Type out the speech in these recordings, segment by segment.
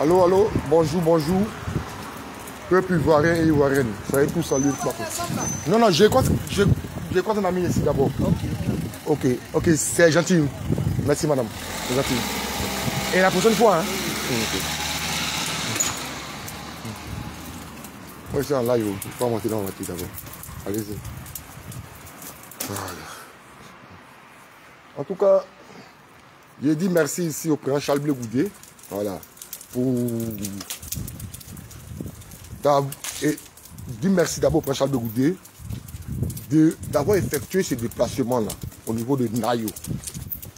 Allô, allô, bonjour, bonjour. Peuple ivoirien et ivoirienne, soyez tous salués. Non, non, je crois un ami ici d'abord. Ok, ok, c'est gentil. Merci madame, c'est gentil. Et la prochaine fois, hein. Moi je suis en live, il faut monter dans la voiture d'abord. Allez-y. Voilà. En tout cas, j'ai dit merci ici au président Charles Blé Goudé. Voilà. Et dis merci d'abord au président Charles Blé Goudé d'avoir effectué ce déplacement-là au niveau de Nayo.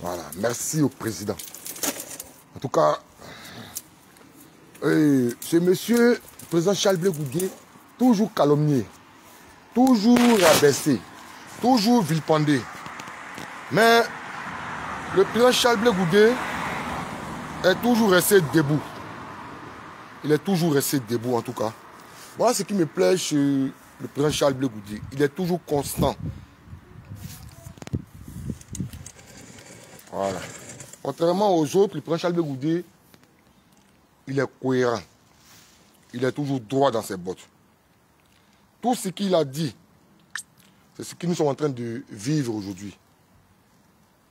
Voilà. Merci au président. En tout cas, ce monsieur, le président Charles Blé Goudé, toujours calomnié, toujours rabaissé, toujours vilipendé. Mais le président Charles Blé Goudé est toujours resté debout. Il est toujours resté debout en tout cas. Voilà ce qui me plaît chez le président Charles Blé Goudé. Il est toujours constant. Voilà. Contrairement aux autres, le président Charles Blé Goudé, il est cohérent. Il est toujours droit dans ses bottes. Tout ce qu'il a dit, c'est ce que nous sommes en train de vivre aujourd'hui.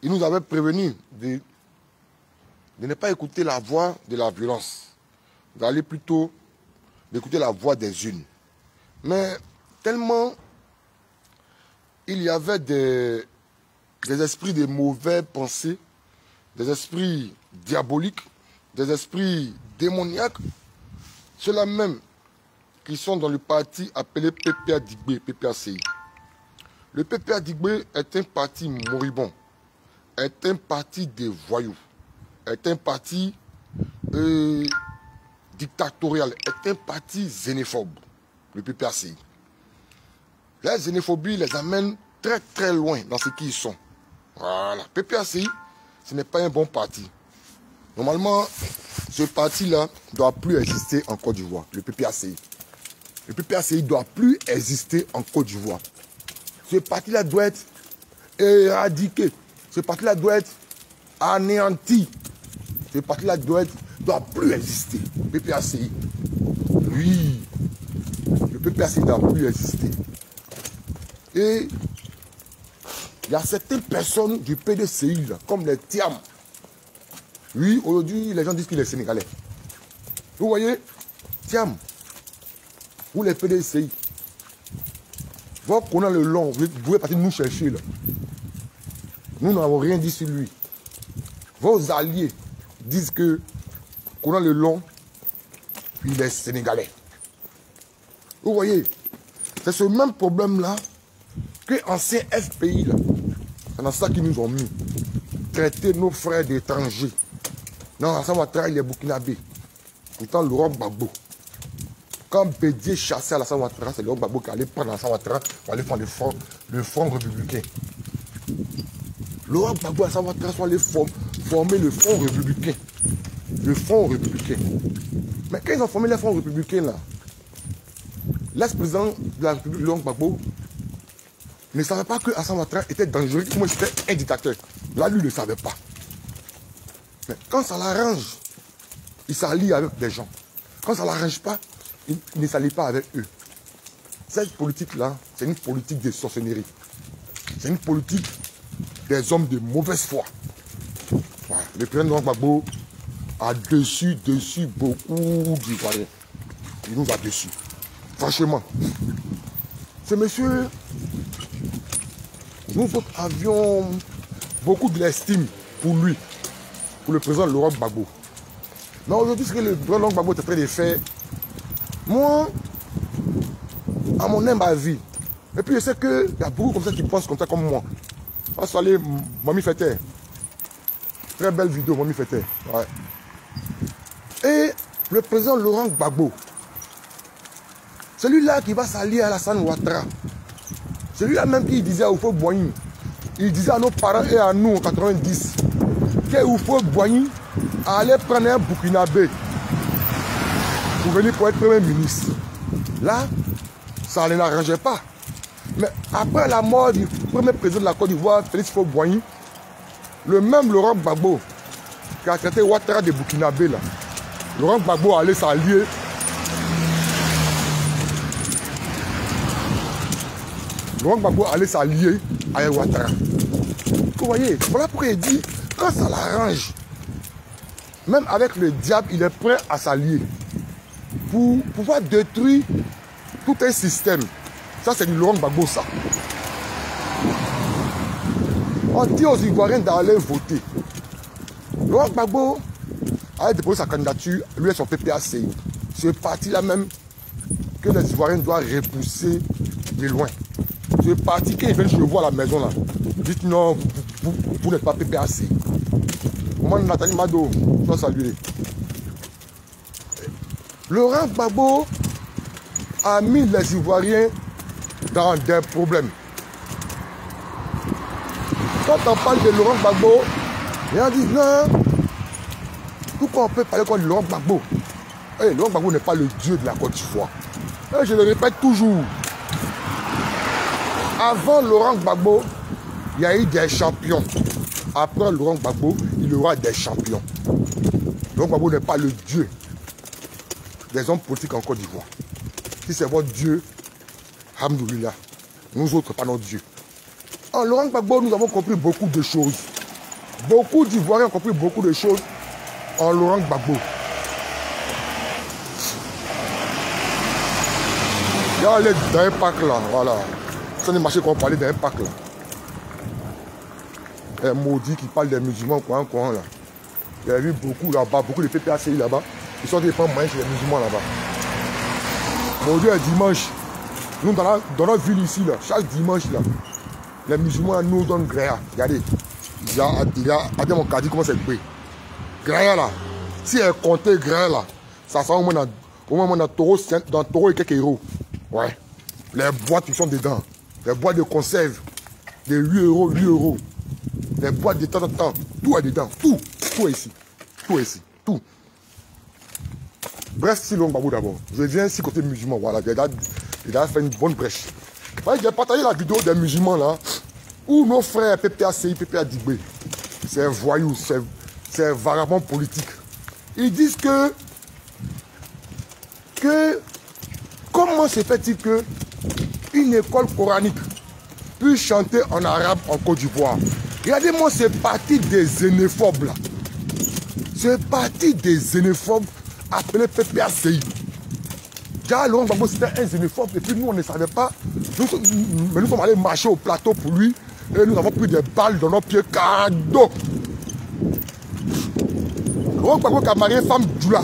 Il nous avait prévenu de ne pas écouter la voix de la violence, d'aller plutôt d'écouter la voix des unes. Mais tellement il y avait des esprits de mauvaises pensées, des esprits diaboliques, des esprits démoniaques, ceux-là même qui sont dans le parti appelé PPA Digbé, PPACI. Le PPA Digbé est un parti moribond, est un parti de voyous, est un parti dictatorial, est un parti xénophobe, le PPACI. La xénophobie les amène très très loin dans ce qu'ils sont. Voilà, PPACI, ce n'est pas un bon parti. Normalement, ce parti-là ne doit plus exister en Côte d'Ivoire, le PPACI. Le PPACI ne doit plus exister en Côte d'Ivoire. Ce parti-là doit être éradiqué. Ce parti-là doit être anéanti. Ce parti-là doit plus exister. Le PPACI. Oui. Le PPACI ne doit plus exister. Et il y a certaines personnes du PDCI, là, comme les Tiam. Oui, aujourd'hui, les gens disent qu'il est sénégalais. Vous voyez, Tiam, ou les PDCI, qu'on a le long, vous pouvez partir nous chercher là. Nous n'avons rien dit sur lui. Vos alliés disent que qu'on a le long, il est sénégalais. Vous voyez, c'est ce même problème-là que anciens FPI, là, c'est dans ça qu'ils nous ont mis. Traiter nos frères d'étrangers. Non, ça va trahir les Burkinabés. Pourtant, Laurent Gbagbo. Quand Bédier chassait à la Ouattara, c'est Laurent Gbagbo qui allait prendre la Ouattara pour aller prendre le front républicain. Laurent Gbagbo à la Ouattara soit allé former le front républicain. Le front républicain. Mais quand ils ont formé le front républicain, là, l'ex-président de la République, Laurent Gbagbo, ne savait pas que Hassan Ouattara était dangereux, moi c'était un dictateur. Là, lui ne le savait pas. Mais quand ça l'arrange, il s'allie avec des gens. Quand ça ne l'arrange pas, il ne s'allie pas avec eux. Cette politique-là, c'est une politique de sorcellerie. C'est une politique des hommes de mauvaise foi. Voilà. Le président Gbagbo a dessus beaucoup d'Ivoiriens. Il nous a dessus. Franchement. Ce monsieur, nous autres avions beaucoup de l'estime pour lui, pour le président Laurent Gbagbo. Mais aujourd'hui, ce que le président Gbagbo est en train de faire, moi, à mon humble avis, et puis je sais qu'il y a beaucoup comme ça qui pensent comme ça comme moi. On va aller Mami Feter. Très belle vidéo, Mami Feter. Ouais. Et le président Laurent Gbagbo, celui-là qui va s'allier à Alassane Ouattara, celui-là même qui disait à Oufo Boigny, il disait à nos parents et à nous en 90, que Oufo Boigny allait prendre un Burkinabé pour venir pour être Premier ministre. Là, ça ne l'arrangeait pas. Mais après la mort du premier président de la Côte d'Ivoire, Félix Houphouët-Boigny, le même Laurent Gbagbo, qui a traité Ouattara de Burkinabé, là, Laurent Gbagbo allait s'allier. Laurent Gbagbo allait s'allier à Ouattara. Vous voyez, voilà pourquoi il dit, quand ça l'arrange, même avec le diable, il est prêt à s'allier pour pouvoir détruire tout un système. Ça, c'est du Laurent Gbagbo, ça. On dit aux Ivoiriens d'aller voter. Laurent Gbagbo a déposé sa candidature, lui et son PPACI. Ce parti-là même que les Ivoiriens doivent repousser de loin. Ce parti, quand ils viennent chez vous à la maison, là, dites non, vous n'êtes pas PPACI. Comment Nathalie Mado, je dois saluer. Laurent Gbagbo a mis les Ivoiriens dans des problèmes. Quand on parle de Laurent Gbagbo, les gens disent non, pourquoi on peut parler comme Laurent Gbagbo? Laurent Gbagbo n'est pas le dieu de la Côte d'Ivoire. Je le répète toujours. Avant Laurent Gbagbo, il y a eu des champions. Après Laurent Gbagbo, il y aura des champions. Laurent Gbagbo n'est pas le dieu des hommes politiques en Côte d'Ivoire. Si c'est votre dieu, alhamdoulilah, nous autres, pas notre dieu. En Laurent Gbagbo, nous avons compris beaucoup de choses. Beaucoup d'Ivoiriens ont compris beaucoup de choses en Laurent Gbagbo. Il y a les d'un pack là, voilà. C'est un marché qu'on parlait d'un pack là. Un maudit qui parle des musulmans, quoi, là. Il y a vu beaucoup là-bas, beaucoup de PPACI là-bas. Ils sont des femmes moyens chez les musulmans là-bas. Maudit est dimanche. Nous, dans notre ville ici, là, chaque dimanche, là, les musulmans nous donnent Gréa. Regardez. Il y a Adem Okadi, comment c'est le Gréa là. Si elle comptait Gréa là, ça sera au moins dans Taureau et quelques euros. Ouais. Les boîtes qui sont dedans. Les boîtes de conserve. De 8 euros, 8 euros. Les boîtes de temps en temps. Tout est dedans. Tout. Tout est ici. Tout est ici. Tout. Bref, si Laurent Gbagbo d'abord. Je viens ici côté musulman. Voilà. Il a fait une bonne brèche. J'ai partagé la vidéo des musulmans là. Où nos frères PPACI, PPA Dibé, c'est voyous, c'est vagabond politique. Ils disent que comment se fait-il que une école coranique puisse chanter en arabe en Côte d'Ivoire? Regardez-moi, c'est parti des xénophobes là. C'est parti des xénophobes appelés PPACI. Déjà, Laurent Gbagbo c'était un xénophobe et puis nous on ne savait pas. Mais nous sommes allés marcher au plateau pour lui. Et nous avons pris des balles dans nos pieds cadeaux. Laurent Gbagbo qui a marié femme Djoula.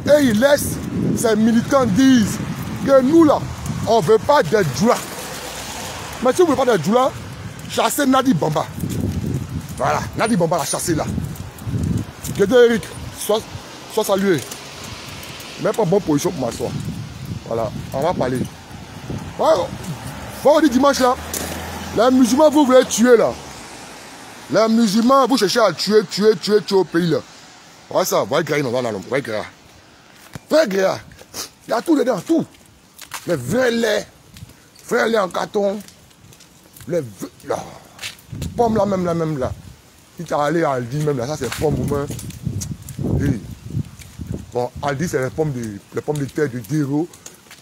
Et il laisse ses militants disent que nous là, on ne veut pas des Djoula. Mais si vous ne voulez pas des Djoula, chassez Nadi Bamba. Voilà, Nadi Bamba l'a chassé là. Gédé Eric, sois salué. Même pas bonne position pour m'asseoir. Voilà, on va parler. Vendredi dimanche là. Les musulmans, vous voulez tuer là. Les musulmans, vous cherchez à tuer au pays là. Voilà ça, voyez Gréa, voyez Gréa. Voyez Gréa. Il y a tout dedans, tout. Les vrais laits en carton. Les pommes là, même là. Si tu as allé à Aldi, même là, ça c'est pommes ou même. Bon, Aldi c'est les pommes de terre de 10 euros,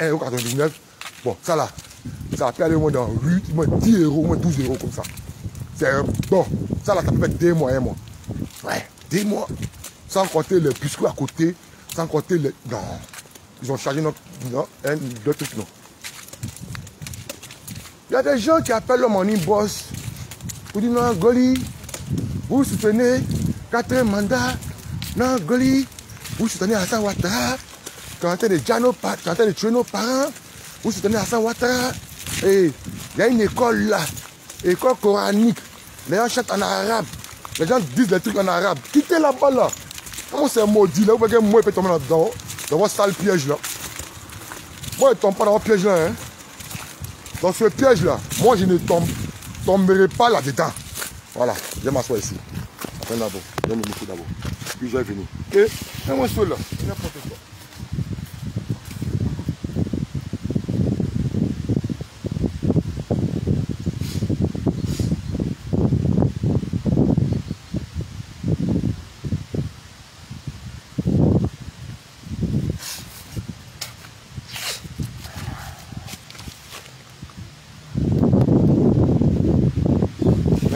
1,99 €. Bon, ça là. Ça peut aller au moins dans 8, moins 10 euros, moins 12 euros comme ça. C'est bon. Ça là, ça peut faire 2 mois, 1 mois. Ouais, 2 mois. Sans compter les biscuits à côté, sans compter les. Non. Ils ont chargé notre. Non, deux trucs, non. Il y a des gens qui appellent le morning boss pour dire non, Goli, vous soutenez 4e mandat. Non, Goli, vous soutenez Hassan Ouattara. Tu es en train de tuer nos parents. Vous soutenez Hassan Ouattara. Et il y a une école là, école coranique. Les gens chantent en arabe. Les gens disent des trucs en arabe. Quittez là-bas là. Comment c'est maudit là? Vous voyez que moi, il peut tomber là-dedans, dans votre sale piège là. Moi, il ne tombe pas dans votre piège là. Hein? Dans ce piège là, moi, je ne tomberai pas là-dedans. Voilà, je vais m'asseoir ici. Attends d'abord, je vais me mettre d'abord. Puis je vais venir. Et moi, je suis là. N'importe quoi.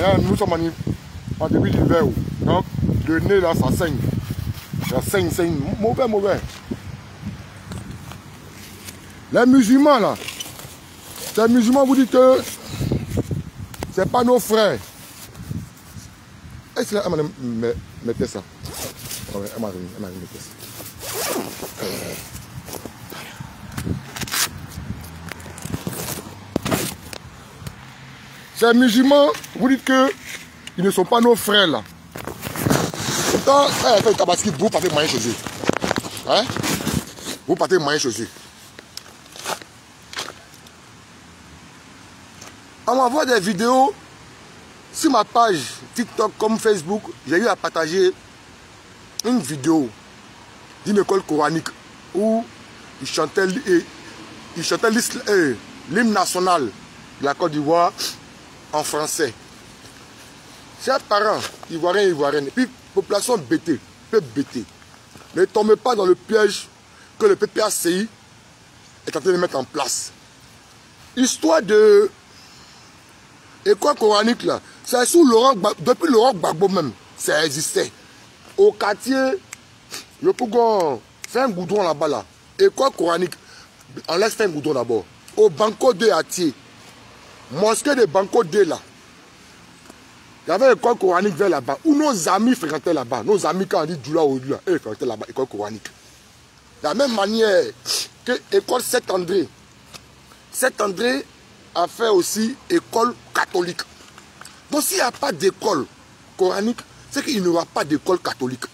Là, nous sommes en début d'hiver. Donc, le nez là, ça saigne. Ça saigne. Mauvais. Les musulmans là, les musulmans vous disent que c'est pas nos frères. Est-ce qu'elle m'a mettait ça? Elle m'a remis ça. Ces musulmans, vous dites que ils ne sont pas nos frères là. Quand elle fait le tabaski, vous partez manger chez eux. Hein? Vous partez manger chez eux. On m'envoie des vidéos sur ma page TikTok comme Facebook. J'ai eu à partager une vidéo d'une école coranique où ils chantaient l'hymne national de la Côte d'Ivoire en français. Chers parents, ivoiriennes, et puis population bêtée, peuple bêté, ne tombez pas dans le piège que le PPACI est en train de mettre en place. Histoire de école coranique là, c'est sous depuis Laurent Gbagbo même, ça existait. Au quartier, le Pougon, c'est un goudron là-bas là. École coranique, on laisse faire un goudron d'abord. Au Banco de Atier, mosquée de Banco de là. Il y avait une école coranique vers là-bas, où nos amis fréquentaient là-bas. Nos amis, quand on dit Djoula ou Djoula, ils fréquentaient là-bas, école coranique. De la même manière que l'école Saint-André. Saint-André a fait aussi école catholique. Donc s'il n'y a pas d'école coranique, c'est qu'il n'y aura pas d'école catholique.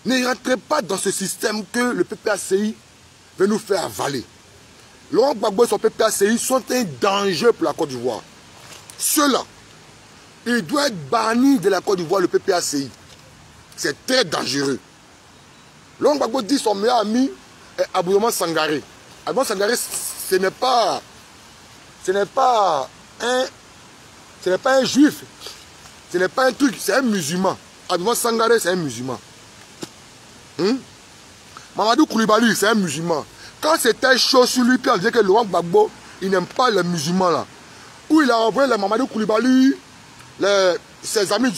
Ne rentrez pas dans ce système que le PPACI veut nous faire avaler. Laurent Gbagbo et son PPACI sont un danger pour la Côte d'Ivoire. Ceux-là, il doit être banni de la Côte d'Ivoire, le PPACI. C'est très dangereux. Laurent Gbagbo dit son meilleur ami est Aboudouma Sangaré. Aboudouma Sangaré, ce n'est pas un juif. Ce n'est pas un truc, c'est un musulman. Aboudouma Sangaré, c'est un musulman. Mamadou Koulibaly, c'est un musulman. Quand c'était chaud sur lui, puis on disait que Laurent Gbagbo, il n'aime pas les musulmans là. Où il a envoyé les Mamadou Koulibaly, ses amis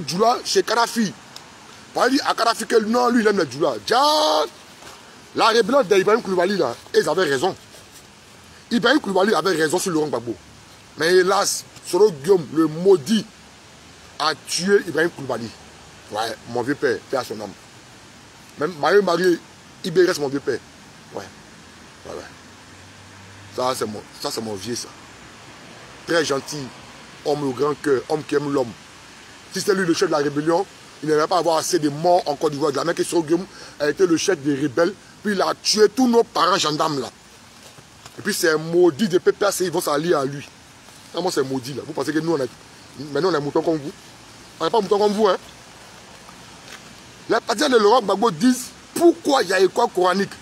Djoula chez Kadhafi. Il dit à Kadhafi que non, lui il aime les Djoula. La rébellion d'Ibrahim Koulibaly là, ils avaient raison. Ibrahim Koulibaly avait raison sur Laurent Gbagbo. Mais hélas, Soro Guillaume, le maudit, a tué Ibrahim Koulibaly. Ouais, mon vieux père, père à son âme. Même Marie, Ibé reste mon vieux père. Ouais. Ça, c'est mon vieux, ça. Très gentil, homme au grand cœur, homme qui aime l'homme. Si c'était lui le chef de la rébellion, il n'allait pas avoir assez de morts en Côte d'Ivoire. La même que Soro Guillaume a été le chef des rebelles, puis il a tué tous nos parents gendarmes là. Et puis c'est un maudit de PPAC, ils vont s'allier à lui. Vraiment, c'est maudit là. Vous pensez que nous, maintenant on est moutons comme vous? On n'est pas moutons comme vous, hein? Les partisans de Laurent Gbagbo disent pourquoi il y a école coranique.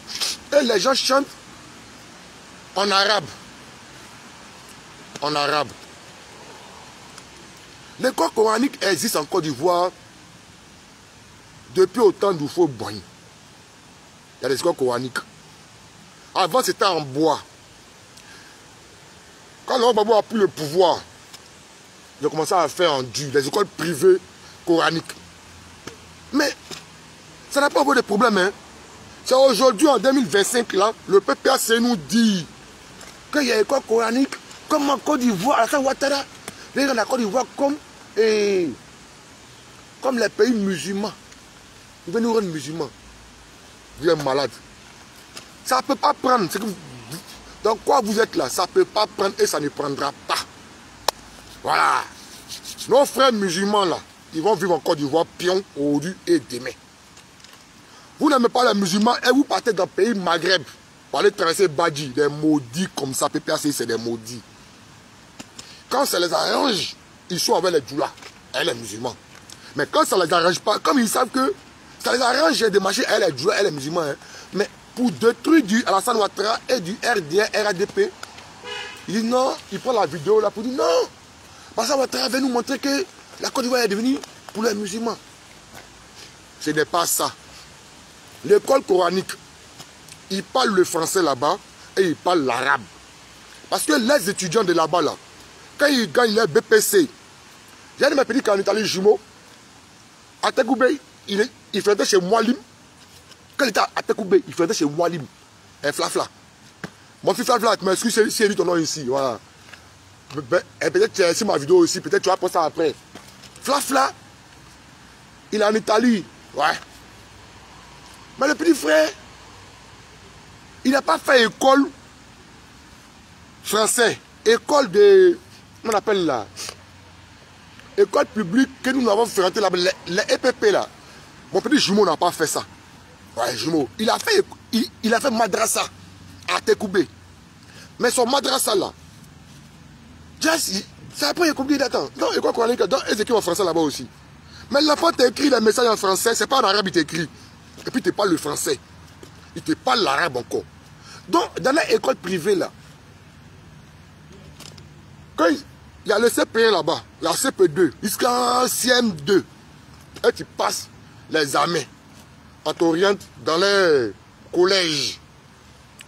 Et les gens chantent en arabe. En arabe. L'école coranique existe en Côte d'Ivoire depuis autant d'Oufo Boigny. Il y a des écoles coraniques. Avant, c'était en bois. Quand Laurent Gbagbo a pris le pouvoir, il a commencé à faire en dur, des écoles privées coraniques. Mais ça n'a pas beaucoup de problème. Hein? C'est aujourd'hui, en 2025, là, le PPAC nous dit qu'il y a une école coranique, comme en Côte d'Ivoire, Alassane Ouattara. Les gens de la Côte d'Ivoire comme les pays musulmans. Ils veulent nous rendre musulmans. Vous êtes malade. Ça ne peut pas prendre. Dans quoi vous êtes là, ça ne peut pas prendre et ça ne prendra pas. Voilà. Nos frères musulmans là, ils vont vivre en Côte d'Ivoire, pion, aujourd'hui et demain. Vous n'aimez pas les musulmans et vous partez dans le pays Maghreb pour aller traverser Badji, des maudits comme ça, PPAC, c'est des maudits. Quand ça les arrange, ils sont avec les Djoula et les musulmans. Mais quand ça ne les arrange pas, comme ils savent que ça les arrange de marcher avec les Djoula et les musulmans, hein, mais pour détruire du Alassane Ouattara et du RDR, RADP, il dit non, il prend la vidéo là pour dire non. Alassane Ouattara veut nous montrer que la Côte d'Ivoire est devenue pour les musulmans. Ce n'est pas ça. L'école coranique, ils parlent le français là-bas et ils parlent l'arabe. Parce que les étudiants de là-bas, là, quand il gagne le BPC, j'ai de mes petits qu'en Italie jumeaux, à Tekoubé, il faisait chez Moualim. Quand il était à Tekoubé, il faisait chez Moualim. Un Flafla. Mon fils Flafla, tu m'excuses si il dit ton nom ici. Voilà. Et peut-être tu as ici ma vidéo aussi, peut-être tu vas poster ça après. Flafla, il est en Italie. Ouais. Mais le petit frère, il n'a pas fait école français. École de. Comment on appelle là? École publique que nous avons fréquenté là, les EPP là. Mon petit jumeau n'a pas fait ça. Ouais, jumeau. Il a fait madrasa à Tekoubé. Mais son madrasa là, ça n'a pas écouté d'attendre. Non, école coranique, ils écrivent en français là-bas aussi. Mais l'enfant t'écrit les messages en français, c'est pas en arabe, il t'écrit. Et puis tu parles le français. Il te parle l'arabe encore. Donc, dans l'école privée là, quand il y a le CP1 là-bas, la CP2, jusqu'à CM2, et tu passes les examens. On t'oriente dans les collèges.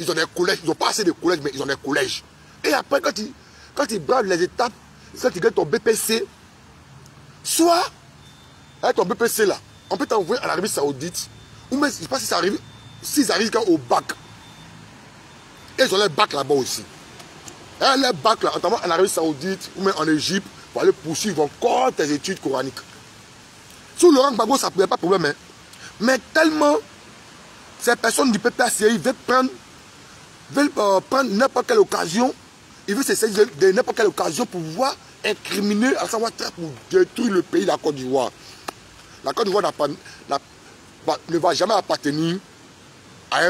Ils ont des collèges, ils n'ont pas assez de collèges, mais ils ont des collèges. Et après, quand ils bravent les étapes, quand tu gagnes ton BPC, soit, avec ton BPC là, on peut t'envoyer en Arabie Saoudite, ou même, je ne sais pas si ça arrive, s'ils arrivent au bac. Et ils ont les bacs là-bas aussi. Et les bacs là, notamment en Arabie Saoudite, ou même en Égypte, pour aller poursuivre encore tes études coraniques. Sous Laurent Gbagbo, ça ne pouvait pas de problème. Hein. Mais tellement, ces personnes du PPACI veulent prendre n'importe quelle occasion, ils veulent se saisir de n'importe quelle occasion pour pouvoir incriminer, à savoir pour détruire le pays de la Côte d'Ivoire. La Côte d'Ivoire ne va jamais appartenir à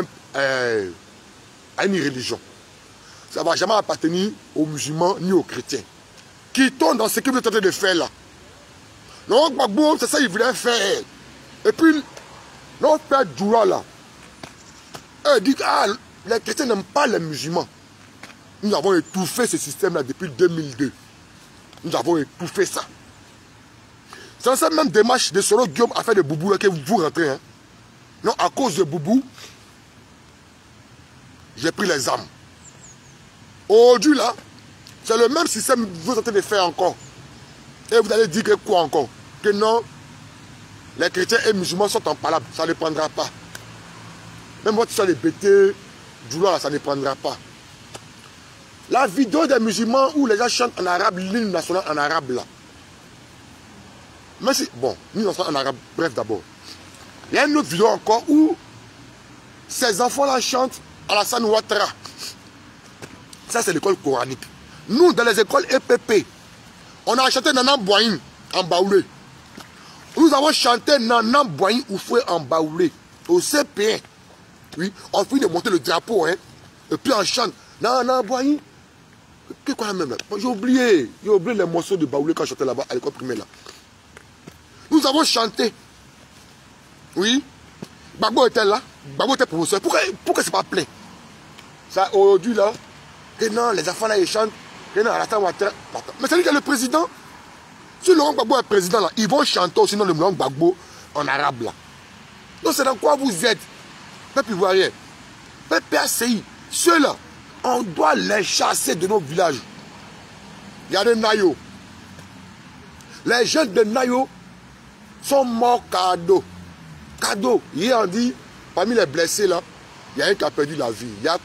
une religion. Ça ne va jamais appartenir aux musulmans ni aux chrétiens. Qui tombent dans ce qu'ils veulent tenter de faire là. Laurent Gbagbo, c'est ça qu'il voulait faire. Et puis, notre père Djoula là, il dit ah, les chrétiens n'aiment pas les musulmans. Nous avons étouffé ce système là depuis 2002. Nous avons étouffé ça. C'est dans cette même démarche de Solo Guillaume à faire de Boubou là que vous rentrez. Hein. Non, à cause de Boubou, j'ai pris les armes. Aujourd'hui là, c'est le même système que vous êtes en train de faire encore. Et vous allez dire que quoi encore? Que non, les chrétiens et les musulmans sont en palabre, ça ne prendra pas. Même votre histoire de bêter, Djoula, ça ne prendra pas. La vidéo des musulmans où les gens chantent en arabe, l'hymne national en arabe là. Mais si, bon, l'hymne national en arabe, bref d'abord. Il y a une autre vidéo encore où ces enfants-là chantent Alassane Ouattara. Ça, c'est l'école coranique. Nous, dans les écoles EPP, on a chanté Nana Boaïn en Baoulé. Nous avons chanté Nana Boaïn Oufoué en Baoulé. Au CP1. Oui, on finit de monter le drapeau, hein. Et puis on chante Nana Boaïn. Qu'est-ce qu'on a même là? J'ai oublié les morceaux de Baoulé quand je chantais là-bas à l'école primaire là. Nous avons chanté. Oui. Gbagbo était là. Gbagbo était professeur. Pourquoi c'est pas plein? Ça, aujourd'hui là, que non, les enfants là ils chantent. Que non, Alassane Ouattara. Mais c'est lui qui est le président. Si Laurent Gbagbo est président là, ils vont chanter aussi dans le Laurent Gbagbo en arabe là. Donc c'est dans quoi vous êtes? Peuple ivoirien, PPACI, ceux-là, on doit les chasser de nos villages. Il y a des Nayo. Les jeunes de Nayo sont morts cadeau. Cadeau. Hier on dit, parmi les blessés là, il y a un qui a perdu la vie. Il y a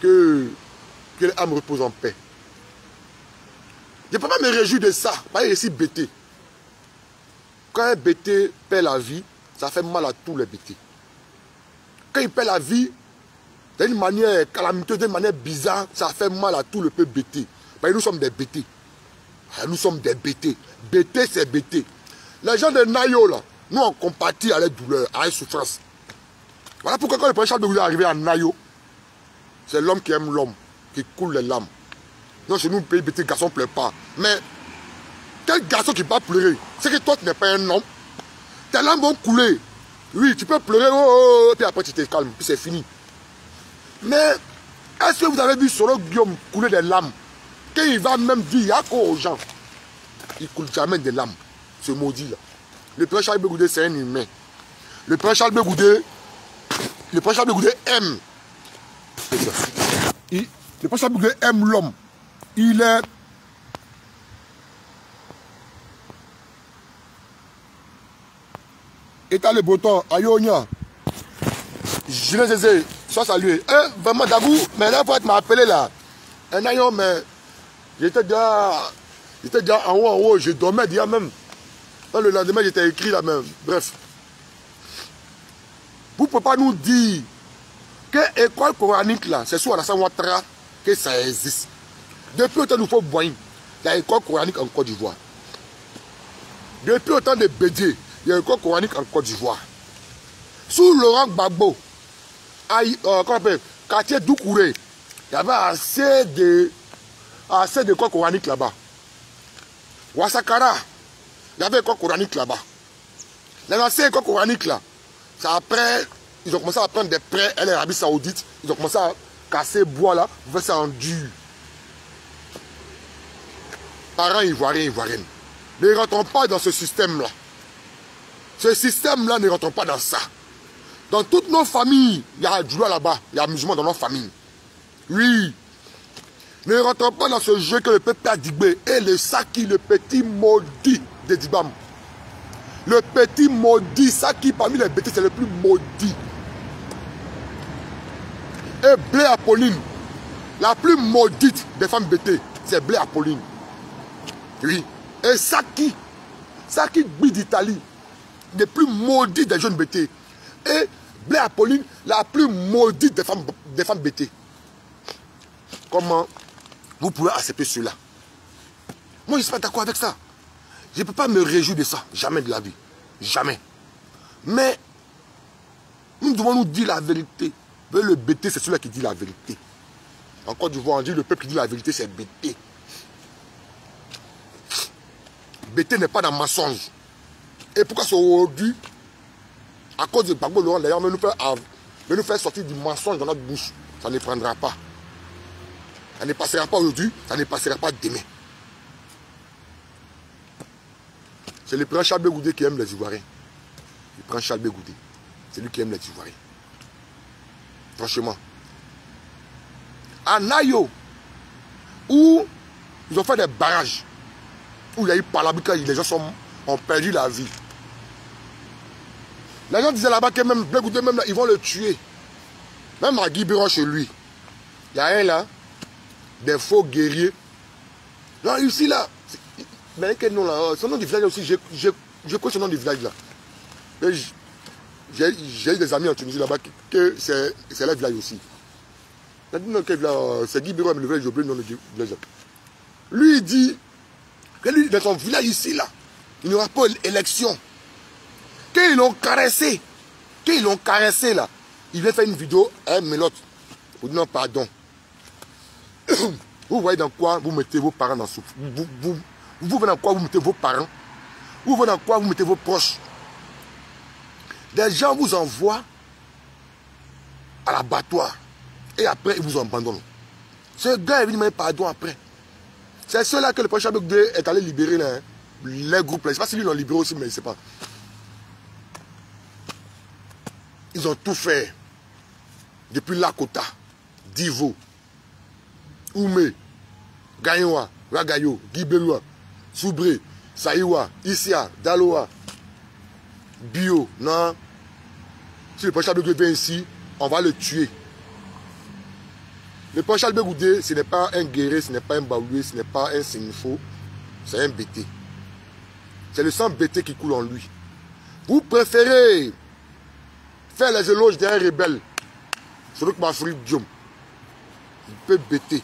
que l'âme repose en paix. Je ne peux pas me réjouir de ça. Pas ici bêté. Quand un bêté perd la vie, ça fait mal à tous les bêtés. Quand il perd la vie, d'une manière calamiteuse, d'une manière bizarre, ça fait mal à tout le peuple bêté. Parce que nous sommes des bêtés. Nous sommes des bêtés. Bêté, c'est bêté. Les gens de Nayo, là, nous on compatit à la douleur, à la souffrance. Voilà pourquoi quand le président de vous est arrivé à Nayo, c'est l'homme qui aime l'homme, qui coule les larmes. Non, chez nous, pays bêté, le garçon ne pleure pas. Mais quel garçon qui va pleurer? C'est que toi, tu n'es pas un homme. Tes larmes vont couler. Oui, tu peux pleurer, oh, puis après tu te calmes, puis c'est fini. Mais, est-ce que vous avez vu Solo Guillaume couler des larmes? Quand il va même dire, il y a quoi aux gens? Il ne coule jamais des larmes, ce maudit là. Le père Charles Bégoudé, c'est un humain. Le père Charles Bégoudé aime. Le père Charles Bégoudé aime l'homme. Il est état le breton, Ayonia. Je sois salué. Vraiment, Dabou, mais là, pour m'a appelé là. Un aïe, mais j'étais déjà en haut, je dormais déjà même. Le lendemain, j'étais écrit là même. Bref. Vous ne pouvez pas nous dire que l'école coranique là, c'est sur Alassane Ouattara que ça existe. Depuis autant nous faut voir, il y a l'école coranique en Côte d'Ivoire. Depuis autant de Bédié, il y a l'école coranique en Côte d'Ivoire. Sous Laurent Gbagbo, quartier Doucouré, il y avait assez d'écoles coraniques là-bas. Ouassakara, il y avait l'école coranique là-bas. Les anciennes écoles coraniques là, c'est après, ils ont commencé à prendre des prêts à l'Arabie Saoudite, ils ont commencé à casser bois là, pour faire ça en dur. Parents ivoiriens, ne rentrons pas dans ce système-là. Ce système-là, ne rentrons pas dans ça. Dans toutes nos familles, il y a du loi là-bas, il y a musulmans dans nos familles. Oui. Ne rentrons pas dans ce jeu que le peuple a Digbé et le Saki, le petit maudit de Dibam. Le petit maudit, Saki parmi les bêtises, c'est le plus maudit. Et Blé Apolline, la plus maudite des femmes bêtées, c'est Blé Apolline. Oui. Et Saki Gui d'Italie, les plus maudits des jeunes bêtés. Et Blé Apolline, la plus maudite des femmes bêtées. Comment vous pouvez accepter cela? Moi, je ne suis pas d'accord avec ça. Je ne peux pas me réjouir de ça. Jamais de la vie. Jamais. Mais, nous devons nous dire la vérité. Le bêté, c'est celui qui dit la vérité. En Côte d'Ivoire, on dit le peuple qui dit la vérité, c'est bêté. Bêté n'est pas dans le mensonge. Et pourquoi c'est aujourd'hui, à cause de Gbagbo Laurent, d'ailleurs, nous faire sortir du mensonge dans notre bouche? Ça ne prendra pas. Ça ne passera pas aujourd'hui, ça ne passera pas demain. C'est le prince Charles Bégoudé qui aime les Ivoiriens. Le prince Charles Bégoudé. C'est lui qui aime les Ivoiriens. Franchement. À Nayo, où ils ont fait des barrages, où il y a eu Palabika, les gens ont perdu la vie. Les gens disaient là-bas que même Bégoudé, même là, ils vont le tuer. Même à Guy-Biron chez lui. Il y a un là, des faux guerriers. Là, ici là, mais quel nom là? Son nom du village aussi, je connais ce nom du village là. J'ai eu des amis en Tunisie là-bas que c'est le village aussi. C'est Guy Biron, le village, j'ai oublié le nom du village. Lui, il dit que lui, dans son village ici là, il n'y aura pas d'élection. Qu'ils l'ont caressé. Là. Il vient faire une vidéo, mais l'autre, vous dites non, pardon. Vous voyez dans quoi vous mettez vos parents dans souffle. Vous voyez dans quoi vous mettez vos parents. Vous voyez dans quoi vous mettez vos proches. Des gens vous envoient à l'abattoir. Et après, ils vous abandonnent. Ce gars est venu demander pardon après. C'est ceux-là que le prochain Bégoudé est allé libérer là, les groupes là. Je ne sais pas si lui l'ont libéré aussi, mais je ne sais pas. Ils ont tout fait. Depuis Lakota, Divo, Oumé, Gayoua, Ragayo, Guibelua, Soubré, Saïwa, Issia, Daloa, Bio, non. Si le prochain Bégoudé vient ici, on va le tuer. Le prochain Bégoudé, ce n'est pas un guerrier, ce n'est pas un baoulé, ce n'est pas un signifo, c'est un bêté. C'est le sang bêté qui coule en lui. Vous préférez faire les éloges d'un rebelle, celui que Mafri Diom, le peuple bêté.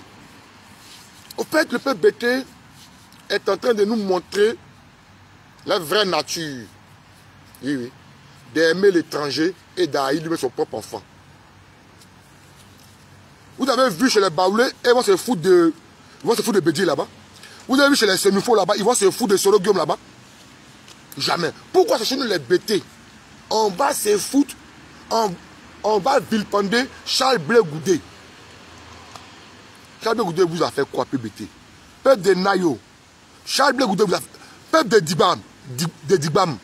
Au fait, le peuple bêté est en train de nous montrer la vraie nature. Oui, oui. D'aimer l'étranger et d'haïr lui son propre enfant. Vous avez vu chez les baoulés, ils vont se foutre de Bédié là-bas. Vous avez vu chez les Semifo là-bas, ils vont se foutre de Solo Guillaume là-bas. Jamais. Pourquoi c'est chez nous les bêtés? On va se foutre, on va vilpender Charles Blé Goudé. Charles Blé Goudé vous a fait quoi, PBT? Peuple de Nayo. Charles Blé Goudé vous a fait. Peuple de Dibam.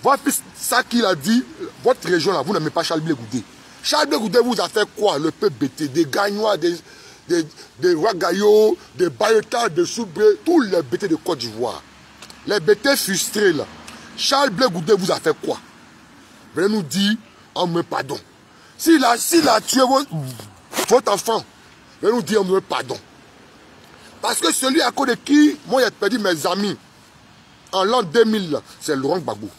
Votre fils, ça qu'il a dit, votre région là, vous n'aimez pas Charles Blé Goudé. Charles Blé Goudé vous a fait quoi, le peuple BT? Des Gagnois, des Ragayo, des Bayota, des Soubré, tous les BT de Côte d'Ivoire. Les BT frustrés là. Charles Blé Goudé vous a fait quoi? venez nous dire, on me pardonne. S'il a tué votre enfant, venez nous dire, on me pardonne. Parce que celui à cause de qui, moi j'ai perdu mes amis, en l'an 2000, c'est Laurent Gbagbo.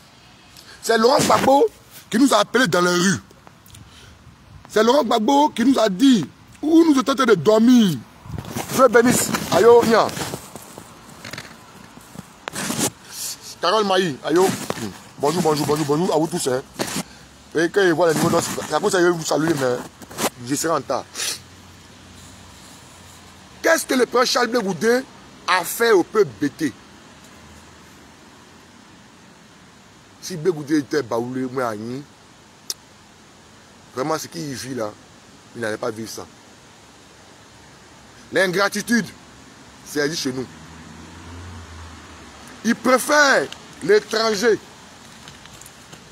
C'est Laurent Gbagbo qui nous a appelés dans les rues. C'est Laurent Gbagbo qui nous a dit, où nous étions en train de dormir. Dieu bénisse. Ayo, nia. Carole Maï, ayo. Bonjour, bonjour, bonjour, bonjour à vous tous. Hein. Et quand ils voient les numéros, c'est à cause que je vais vous saluer, mais je serai en retard. Qu'est-ce que le père Charles Blé Goudin a fait au peuple bêté? Si Blé Goudin était baoulé, moi, vraiment, ce qu'il vit là, il n'allait pas vivre ça. L'ingratitude, c'est dit chez nous. Ils préfèrent l'étranger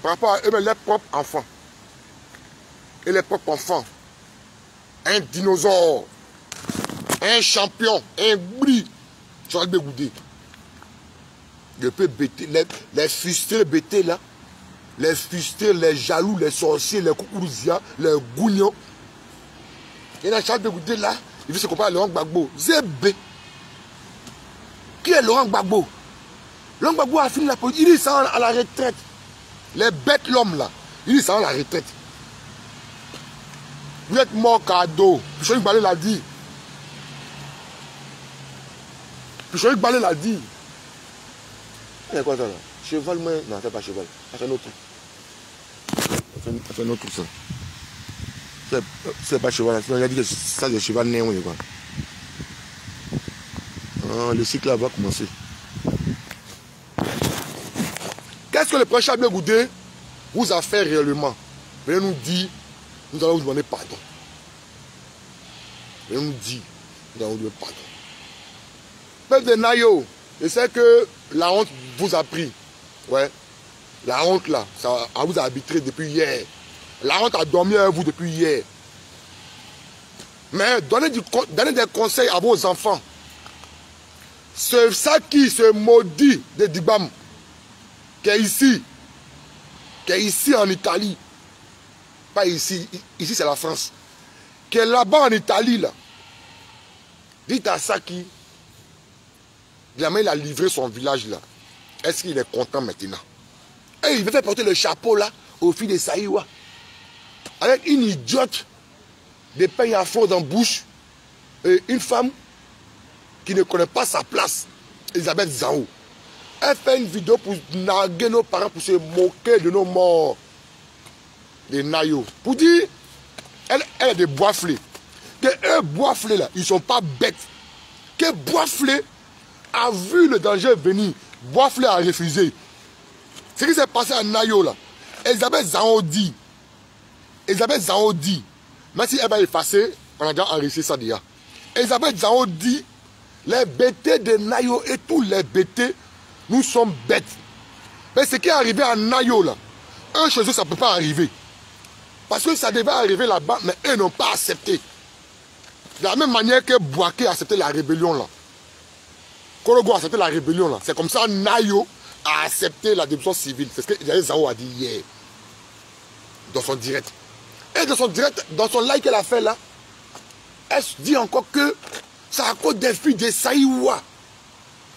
par rapport à eux-mêmes, leurs propres enfants. Et les propres enfants. Un dinosaure, un champion, un bris. Charles Blé Goudin. Le peu bêté, les frustrés bêtés là, les frustrés, les jaloux, les sorciers, les coucourouzias, les gougnons. Et là, Charles Blé Goudin là, il veut se comparer à Laurent Gbagbo. Zébé. Qui est Laurent Gbagbo? Laurent Gbagbo a fini la politique. Il est ça à la retraite. Les bêtes l'homme là. Il est ça à la retraite. Vous êtes mort cadeau. Pichon Balé l'a dit. Pichon Balé l'a dit. C'est quoi ça là? Cheval, moi. Non, c'est pas cheval. C'est un autre truc. C'est un autre truc ça. C'est pas cheval. Il a dit que ça c'est cheval néon. Quoi. Ah, le cycle là va commencer. Qu'est-ce que le prince Charles Blé Goudin vous a fait réellement? Venez nous dire, nous allons vous demander pardon. Venez nous dire, nous allons vous demander pardon. Peuple de Nayo, je sais que la honte vous a pris. Ouais. La honte là, ça vous a habité depuis hier. La honte a dormi avec vous depuis hier. Mais donnez des conseils à vos enfants. Ce Saki, ce maudit de Dibam, qui est ici en Italie, pas ici, ici c'est la France, qui est là-bas en Italie, là. Dites à Saki, jamais il a livré son village là. Est-ce qu'il est content maintenant? Et il veut faire porter le chapeau là aux filles de Saïwa. Avec une idiote de pain à fond dans la bouche. Et une femme qui ne connaît pas sa place. Elisabeth Zao. Elle fait une vidéo pour narguer nos parents, pour se moquer de nos morts. Les Nayo. Pour dire, elle est des boiflés. Que eux boiflés là, ils ne sont pas bêtes. Que boiflés a vu le danger venir. Boiflé a refusé. Ce qui s'est passé à Nayo là, Elisabeth Zao dit, même si elle va effacer, on a déjà enregistré ça déjà. Elisabeth Zao dit, les bêtés de Nayo et tous les bêtés, nous sommes bêtes. Mais ce qui est arrivé à Nayo là, un chez eux ça ne peut pas arriver. Parce que ça devait arriver là-bas, mais eux n'ont pas accepté. De la même manière que Bouaké a accepté la rébellion là. Korogo a accepté la rébellion là. C'est comme ça Nayo a accepté la démission civile. C'est ce que Elisabeth Zao a dit hier. Dans son direct. Et dans son direct, dans son live qu'elle a fait là, elle dit encore que c'est à cause des filles de Saïwa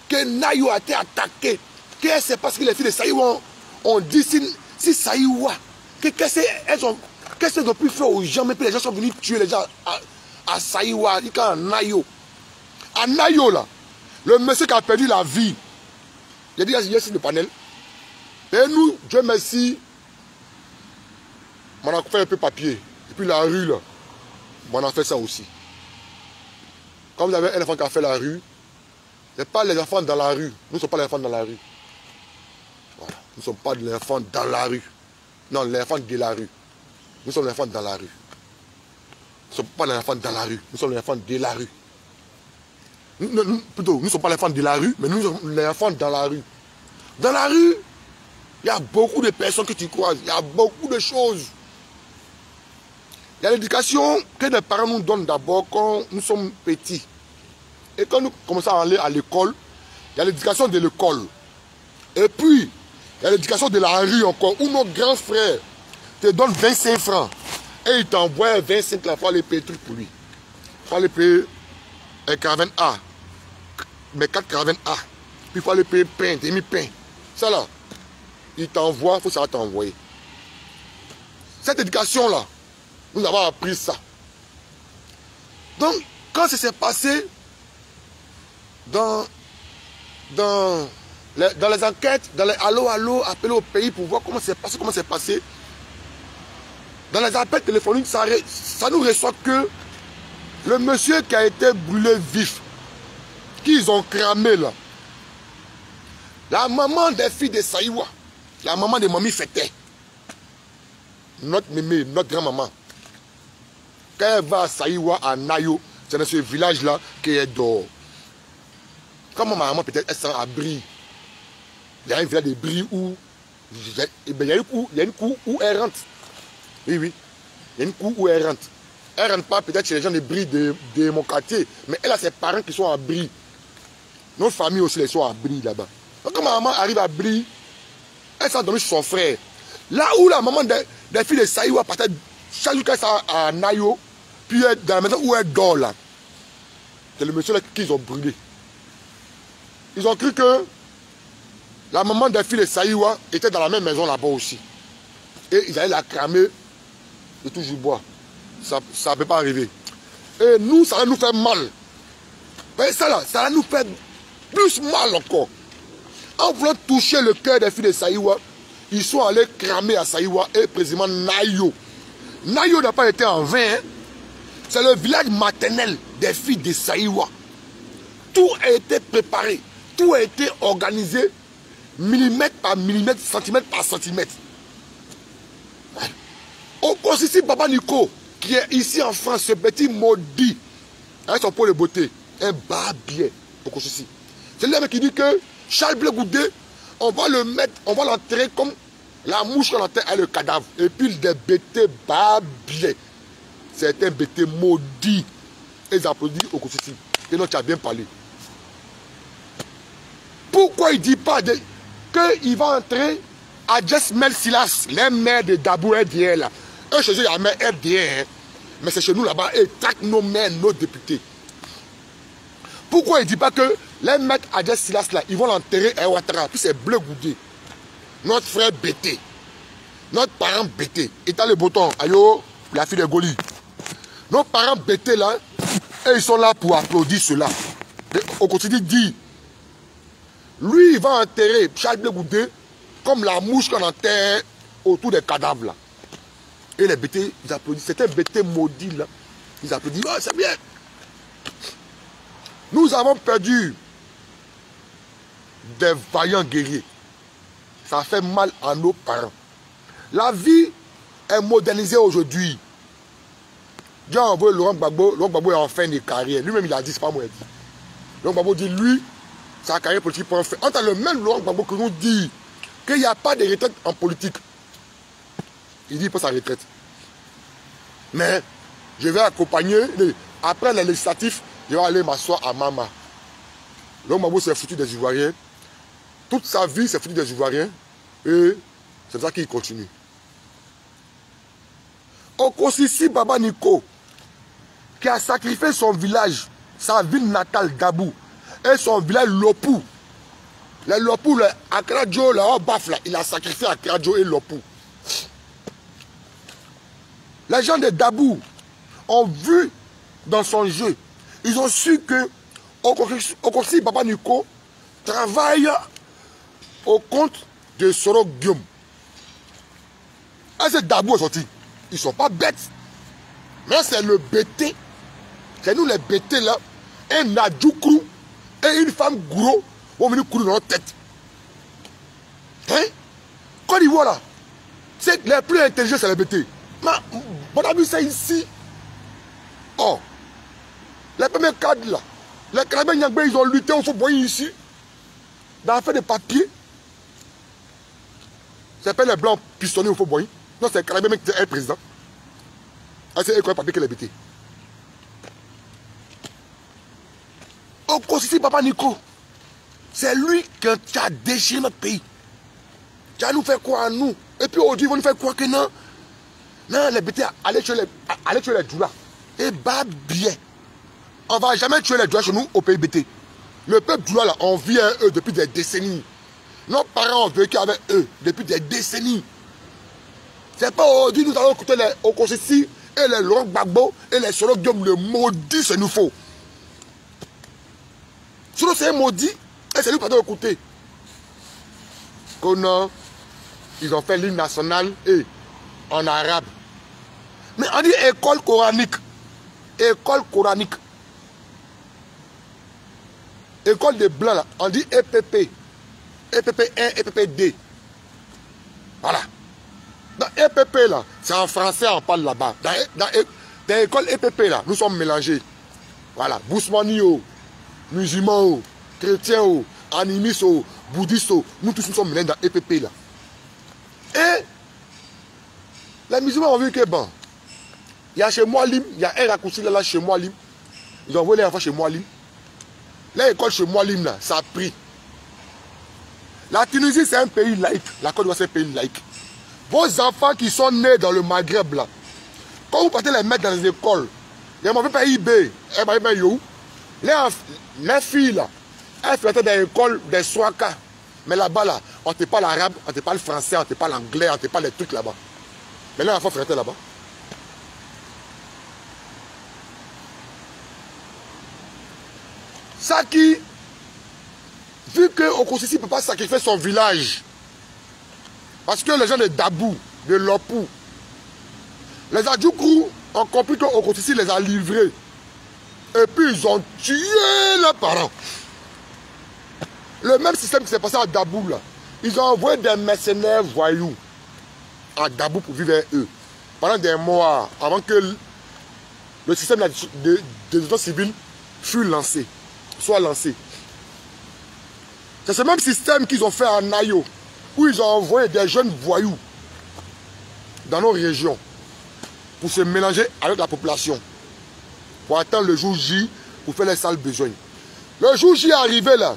que Nayo a été attaqué. C'est parce que les filles de Saïwa ont dit si Saïwa, qu'est-ce qu'elles ont pu faire aux gens, mais puis les gens sont venus tuer les gens à Saïwa, à Nayo. À Nayo là, le monsieur qui a perdu la vie, il a dit il y a ici le panel. Et nous, Dieu merci, on a fait un peu papier. Et puis la rue là, on a fait ça aussi. Quand vous avez un enfant qui a fait la rue, ce n'est pas les enfants dans la rue. Nous ne sommes pas les enfants dans la rue. Voilà. Nous ne sommes pas les enfants dans la rue. Non, les enfants de la rue. Nous sommes les enfants dans la rue. Nous ne sommes pas les enfants dans la rue. Nous sommes les enfants de la rue. Plutôt, nous ne sommes pas les enfants de la rue, mais nous sommes les enfants dans la rue. Dans la rue, il y a beaucoup de personnes que tu croises. Il y a beaucoup de choses. Il y a l'éducation que les parents nous donnent d'abord quand nous sommes petits. Et quand nous commençons à aller à l'école, il y a l'éducation de l'école. Et puis, il y a l'éducation de la rue encore, où nos grands frères te donne 25 francs. Et il t'envoie 25 là, il faut aller payer truc pour lui. Il faut aller payer un caravane A. Mais 4 caravanes A. Puis il faut aller payer pain, demi-pain. Ça là, il t'envoie, il faut savoir t'envoyer. Cette éducation-là, nous avons appris ça. Donc, quand ça s'est passé dans les enquêtes, dans les allô, appelés au pays pour voir comment c'est passé, dans les appels téléphoniques, ça nous ressort que le monsieur qui a été brûlé vif, qu'ils ont cramé là, la maman des filles de Saïwa, la maman de Mamie Fêtait, notre mémé, notre grand-maman, quand elle va à Saïwa, à Nayo, c'est dans ce village-là qu'elle dort. Comme ma maman, peut-être, elle s'en abri. Il y a un village de bris où il y a une cour où elle rentre. Oui, oui. Il y a une cour où elle rentre. Elle ne rentre pas peut-être chez les gens de bris de mon quartier, mais elle a ses parents qui sont à bris. Notre famille aussi, les sont à bris là-bas. Donc quand ma maman arrive à bris, elle s'en donne sur son frère. Là où la maman des filles de Saïwa partait chaque jour qu'elle s'en à Nayo, puis dans la maison où elle dort là, c'est le monsieur là qu'ils ont brûlé. Ils ont cru que la maman des filles de Saïwa était dans la même maison là-bas aussi. Et ils allaient la cramer de tout bois. Ça ne peut pas arriver. Et nous, ça va nous faire mal. Mais ça là, ça va nous faire plus mal encore. En voulant toucher le cœur des filles de Saïwa, ils sont allés cramer à Saïwa et précisément Nayo. Nayo n'a pas été en vain. Hein? C'est le village maternel des filles de Saïwa. Tout a été préparé. Tout a été organisé millimètre par millimètre, centimètre par centimètre. Au Kosisi Baba Nico, qui est ici en France, ce petit maudit, avec son pot de beauté, un barbier au Kosisi. C'est le mec qui dit que Charles Blé Goudé, on va le mettre, on va l'enterrer comme la mouche qu'on enterre avec le cadavre. Et puis des bêtés barbiers. C'est un bêté maudit. Et ils applaudissent au Kosisi. Et non, tu as bien parlé. Pourquoi il ne dit pas qu'il va entrer à Jesmel Silas, les maires de Dabou RDR là. Eux chez eux, il y a un maire RDR, hein. Mais c'est chez nous là-bas, ils traquent nos maires, nos députés. Pourquoi il ne dit pas que les mecs à Jesmel Silas là, ils vont l'enterrer à Ouattara, puis c'est Bleu Goudé. Notre frère Bété, notre parent Bété, il a le bouton, ayo, la fille de Goli. Nos parents Bété là, et ils sont là pour applaudir cela. Et au quotidien, dit, lui, il va enterrer Charles Blé Goudé comme la mouche qu'on enterre autour des cadavres là. Et les bêtés, ils applaudissent. C'est un bêté maudit là. Ils applaudissent. Oh, c'est bien. Nous avons perdu des vaillants guerriers. Ça fait mal à nos parents. La vie est modernisée aujourd'hui. Dieu a envoyé Laurent Gbagbo. Laurent Gbagbo est en fin de carrière. Lui-même, il a dit, c'est pas moi. Il a dit. Laurent Gbagbo dit, lui, sa carrière politique pour en faire. Entre le même Laurent Gbagbo que nous dit qu'il n'y a pas de retraite en politique. Il dit pour sa retraite. Mais je vais accompagner, après les législatifs, je vais aller m'asseoir à Mama. Laurent Gbagbo s'est foutu des Ivoiriens. Toute sa vie s'est foutu des Ivoiriens. Et c'est ça qu'il continue. Okosisi Baba Nico, qui a sacrifié son village, sa ville natale Dabou, et son village Lopou. Les Lopou, les Akradjo, les Obaf, il a sacrifié Akradjo et Lopou. Les gens de Dabou ont vu dans son jeu, ils ont su que Okosisi Baba Nico travaille au compte de Soro Guillaume. Et c'est Dabou est sorti. Ils ne sont pas bêtes. Mais c'est le bêté. C'est nous les bêtés là. Un Nadjoukrou et une femme gros vont venir courir dans notre tête. Hein? Quand ils voient là, c'est les plus intelligents, c'est les bêtés. Mais mon ami, c'est ici. Oh, les premiers cadres là, les Karabins Nyangbe, ils ont lutté au Fauboy ici. Dans l'affaire de papier. C'est pas les blancs pistonnés au Fauboy. Non, c'est Karabin qui est le président. Ah, c'est quoi le papier qui l'a bêté. Okosisi Baba Nico, c'est lui qui a déchiré notre pays. Qui a nous fait croire à nous. Et puis aujourd'hui, ils vont nous faire croire que non. Non, les bêtés, allez tuer les Djoula. Et bah bien. On ne va jamais tuer les Djoula chez nous au pays bêté. Le peuple Djoula, là, on vit avec eux depuis des décennies. Nos parents ont vécu avec eux depuis des décennies. C'est pas aujourd'hui nous allons écouter les Okosisi et les Laurent Gbagbo et les Solo Guillaume, le maudit, c'est nous faux. Sinon c'est un maudit et c'est lui qui doit écouter. Qu'on ils ont fait l'hymne national et en arabe. Mais on dit école coranique. École coranique. École des blancs là, on dit EPP. EPP1, EPP2. Voilà. Dans EPP là, c'est en français on parle là-bas. Dans l'école EPP là, nous sommes mélangés. Voilà. Bousmani, musulmans, chrétiens, animistes, bouddhistes, nous tous nous sommes mélangés dans EPP là. Et les musulmans ont vu que bon, il y a chez Moualim, il y a un raccourci là chez Moualim. Ils ont envoyé les enfants chez Moualim. L'école chez Moualim là, ça a pris. La Tunisie c'est un pays laïque. La Côte d'Ivoire c'est un pays laïque. Vos enfants qui sont nés dans le Maghreb là, quand vous partez les mettre dans les écoles, il y a un pays IB, les filles là, elles font dans l'école des Swaka. Mais là-bas là, on ne te parle arabe, on te parle français, on te parle anglais, on te parle les trucs là-bas. Mais là, il faut faire là-bas. Ça qui, vu que Okosisi ne peut pas sacrifier son village, parce que les gens de Dabou, de Lopou, les Adjoukrou ont compris que Okosisi les a livrés. Et puis ils ont tué leurs parents. Le même système qui s'est passé à Dabou là. Ils ont envoyé des mercenaires voyous à Dabou pour vivre avec eux. Pendant des mois, avant que le système de détention civile fût lancé. Soit lancé. C'est ce même système qu'ils ont fait à Nayo, où ils ont envoyé des jeunes voyous dans nos régions pour se mélanger avec la population, pour attendre le jour J, pour faire les sales besoins. Le jour J est arrivé là.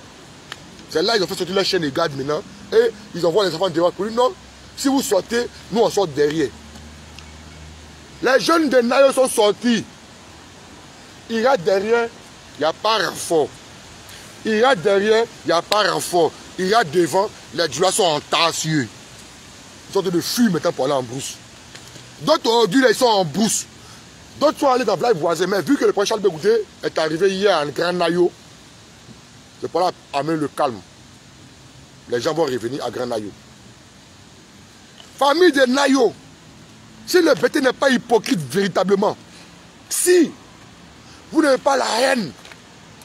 C'est là qu'ils ont fait sortir leur chaîne de garde maintenant. Et ils envoient les enfants dehors pour dire non, si vous sortez, nous on sort derrière. Les jeunes de Nayo sont sortis. Il y a derrière, il n'y a pas renfort. Il y a derrière, il n'y a pas renfort. Il y a devant, les Djoula sont en tassieux. Ils sont en train de fuir maintenant pour aller en brousse. D'autres aujourd'hui, ils sont en brousse. D'autres sont allés dans le village voisin. Mais vu que le prince Charles Bégoudé est arrivé hier en Grand Nayo, c'est pour là amener le calme. Les gens vont revenir à Grand Nayo. Famille de Nayo, si le bêté n'est pas hypocrite véritablement, si vous n'avez pas la haine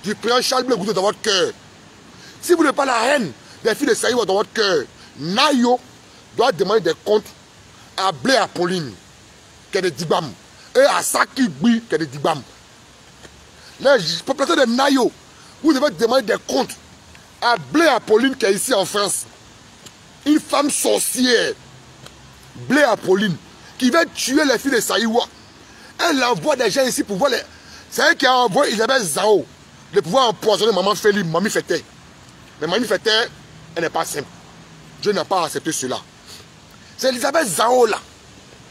du prince Charles Bégoudé dans votre cœur, si vous n'avez pas la haine des filles de Saïwa dans votre cœur, Nayo doit demander des comptes à Blé Apolline, qui est de Dibam, et à Saki Bui, qui est de Dibam. Les populations de Nayo, vous devez demander des comptes à Blé Apolline, qui est ici en France. Une femme sorcière, Blé Apolline, qui va tuer les filles de Saïwa. Elle envoie des gens ici pour voir les... C'est elle qui a envoyé Isabelle Zao de pouvoir empoisonner Maman Feli, Mamie Fete. Mais Mamie Fete, elle n'est pas simple. Dieu n'a pas accepté cela. C'est Elisabeth Zao là,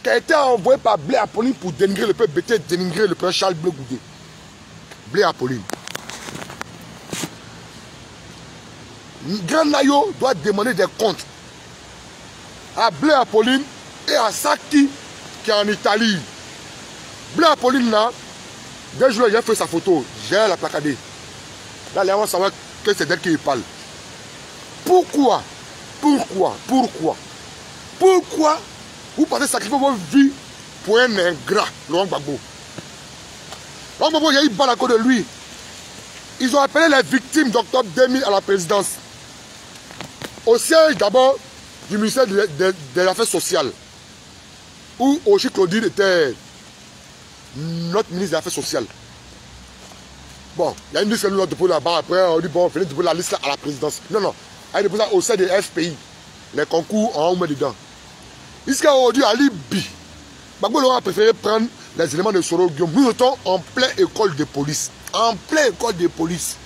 qui a été envoyée par Blé Apolline pour dénigrer le peuple bêté, dénigrer le prince Charles Bégoudé. Blé Apolline. Grand Nayo doit demander des comptes à Blé Apolline et à Saki qui est en Italie. Blé Apolline là, dès jours j'ai fait sa photo, j'ai la placardée. Là, les gens vont savoir que c'est d'elle qui parle. Pourquoi vous pensez sacrifier votre vie pour un ingrat, Laurent Gbagbo? Laurent Gbagbo, il y a eu balle à côté de lui. Ils ont appelé les victimes d'octobre 2000 à la présidence. Au siège d'abord du ministère des Affaires sociales, où Ochi Claudine était notre ministre des Affaires sociales. Bon, il y a une liste qui nous déposée là-bas. Après, on dit bon, venez déposer la liste là à la présidence. Non, non. Elle est déposée au sein des FPI. Les concours, on met dedans. Jusqu'à aujourd'hui, à Libye, Gbagbo a préféré prendre les éléments de Soro Guillaume. Nous étions en pleine école de police. En pleine école de police.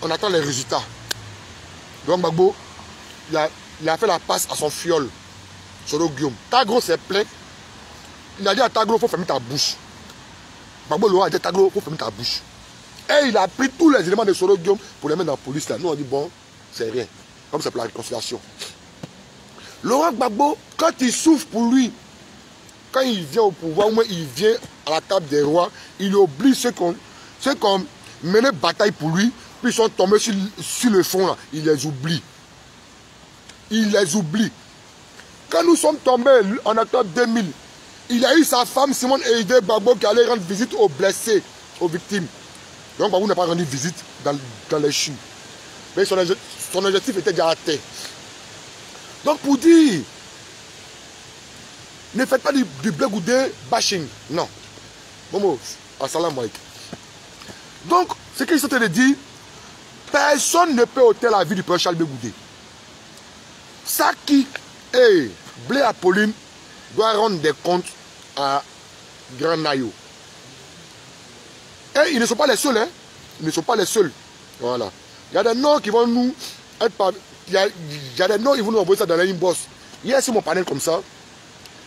On attend les résultats. Donc Gbagbo, il a fait la passe à son fiole. Soro Guillaume. Tagro s'est plaint. Il a dit à Tagro, il faut fermer ta bouche. Gbagbo Laurent a dit à Tagro, il faut fermer ta bouche. Et il a pris tous les éléments de Soro Guillaume pour les mettre dans la police. Là. Nous, on dit, bon, c'est rien. Comme c'est pour la réconciliation. Laurent Gbagbo, quand il souffre pour lui, quand il vient au pouvoir, ou moins il vient à la table des rois, il oublie ceux qui ont mené bataille pour lui, puis ils sont tombés sur le front, là. Il les oublie. Il les oublie. Quand nous sommes tombés en octobre 2000, il a eu sa femme Simone Eide Gbagbo qui allait rendre visite aux blessés, aux victimes. Donc Gbagbo n'a pas rendu visite dans les choux. Mais son objectif était déjà atteint. Donc pour dire, ne faites pas du Blé Goudé bashing. Non. Momo, assalamu alaikum. Donc, ce qu'ils sont en train de dire, personne ne peut ôter la vie du prince Charles Blé Goudé. Saki et Blé Apolline doivent rendre des comptes à Grand Nayo. Et ils ne sont pas les seuls, hein. Ils ne sont pas les seuls. Voilà. Il y a des noms qui vont nous être par... Il y a des noms qui vont nous envoyer ça dans la inbox. Hier, sur mon panel comme ça,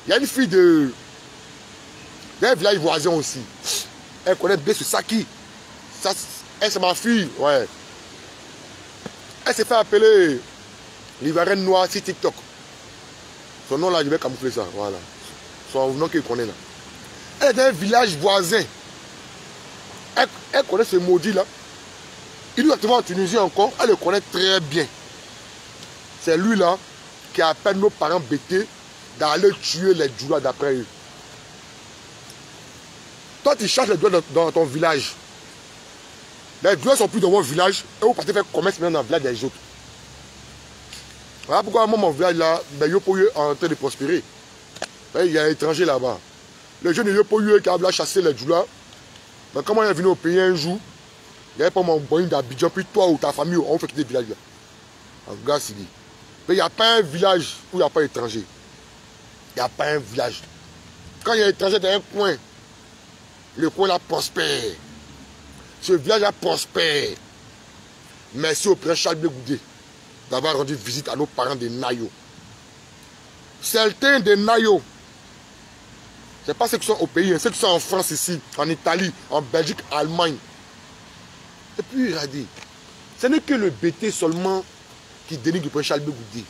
il y a une fille d'un village voisin aussi. Elle connaît bien ce Saki. Ça, elle, c'est ma fille. Ouais. Elle s'est fait appeler l'Ivoirienne noire sur TikTok. Son nom là, je vais camoufler ça. Voilà. Son nom qu'il connaît là. Elle est d'un village voisin. Elle connaît ce maudit là. Il doit être en Tunisie encore. Elle le connaît très bien. C'est lui là qui appelle nos parents bêtés d'aller tuer les Djoula d'après eux. Toi, tu cherches les Djoula dans ton village. Les Djoula sont plus dans mon village et vous partez faire commerce maintenant dans le village des autres. Voilà pourquoi moi, mon village là, ben, Yopoye est en train de prospérer. Ben, il y a un étranger là-bas. Les jeunes de Yopoye qui ont chassé les Djoula, ben, comment il est venu au pays un jour, il n'y avait pas mon bon d'Abidjan, puis toi ou ta famille, on fait quitter le village là. En gars, c'est dit. Mais il n'y a pas un village où il n'y a pas d'étranger. Il n'y a pas un village. Quand il y a un étranger dans un coin, le coin là prospère. Ce village là prospère. Merci au prince Charles Blé Goudé d'avoir rendu visite à nos parents de Nayo. Certains de Nayo, ce n'est pas ceux qui sont au pays, ceux qui sont en France ici, en Italie, en Belgique, en Allemagne. Et puis il a dit, ce n'est que le BT seulement qui dénigre le prince Charles Blé Goudé.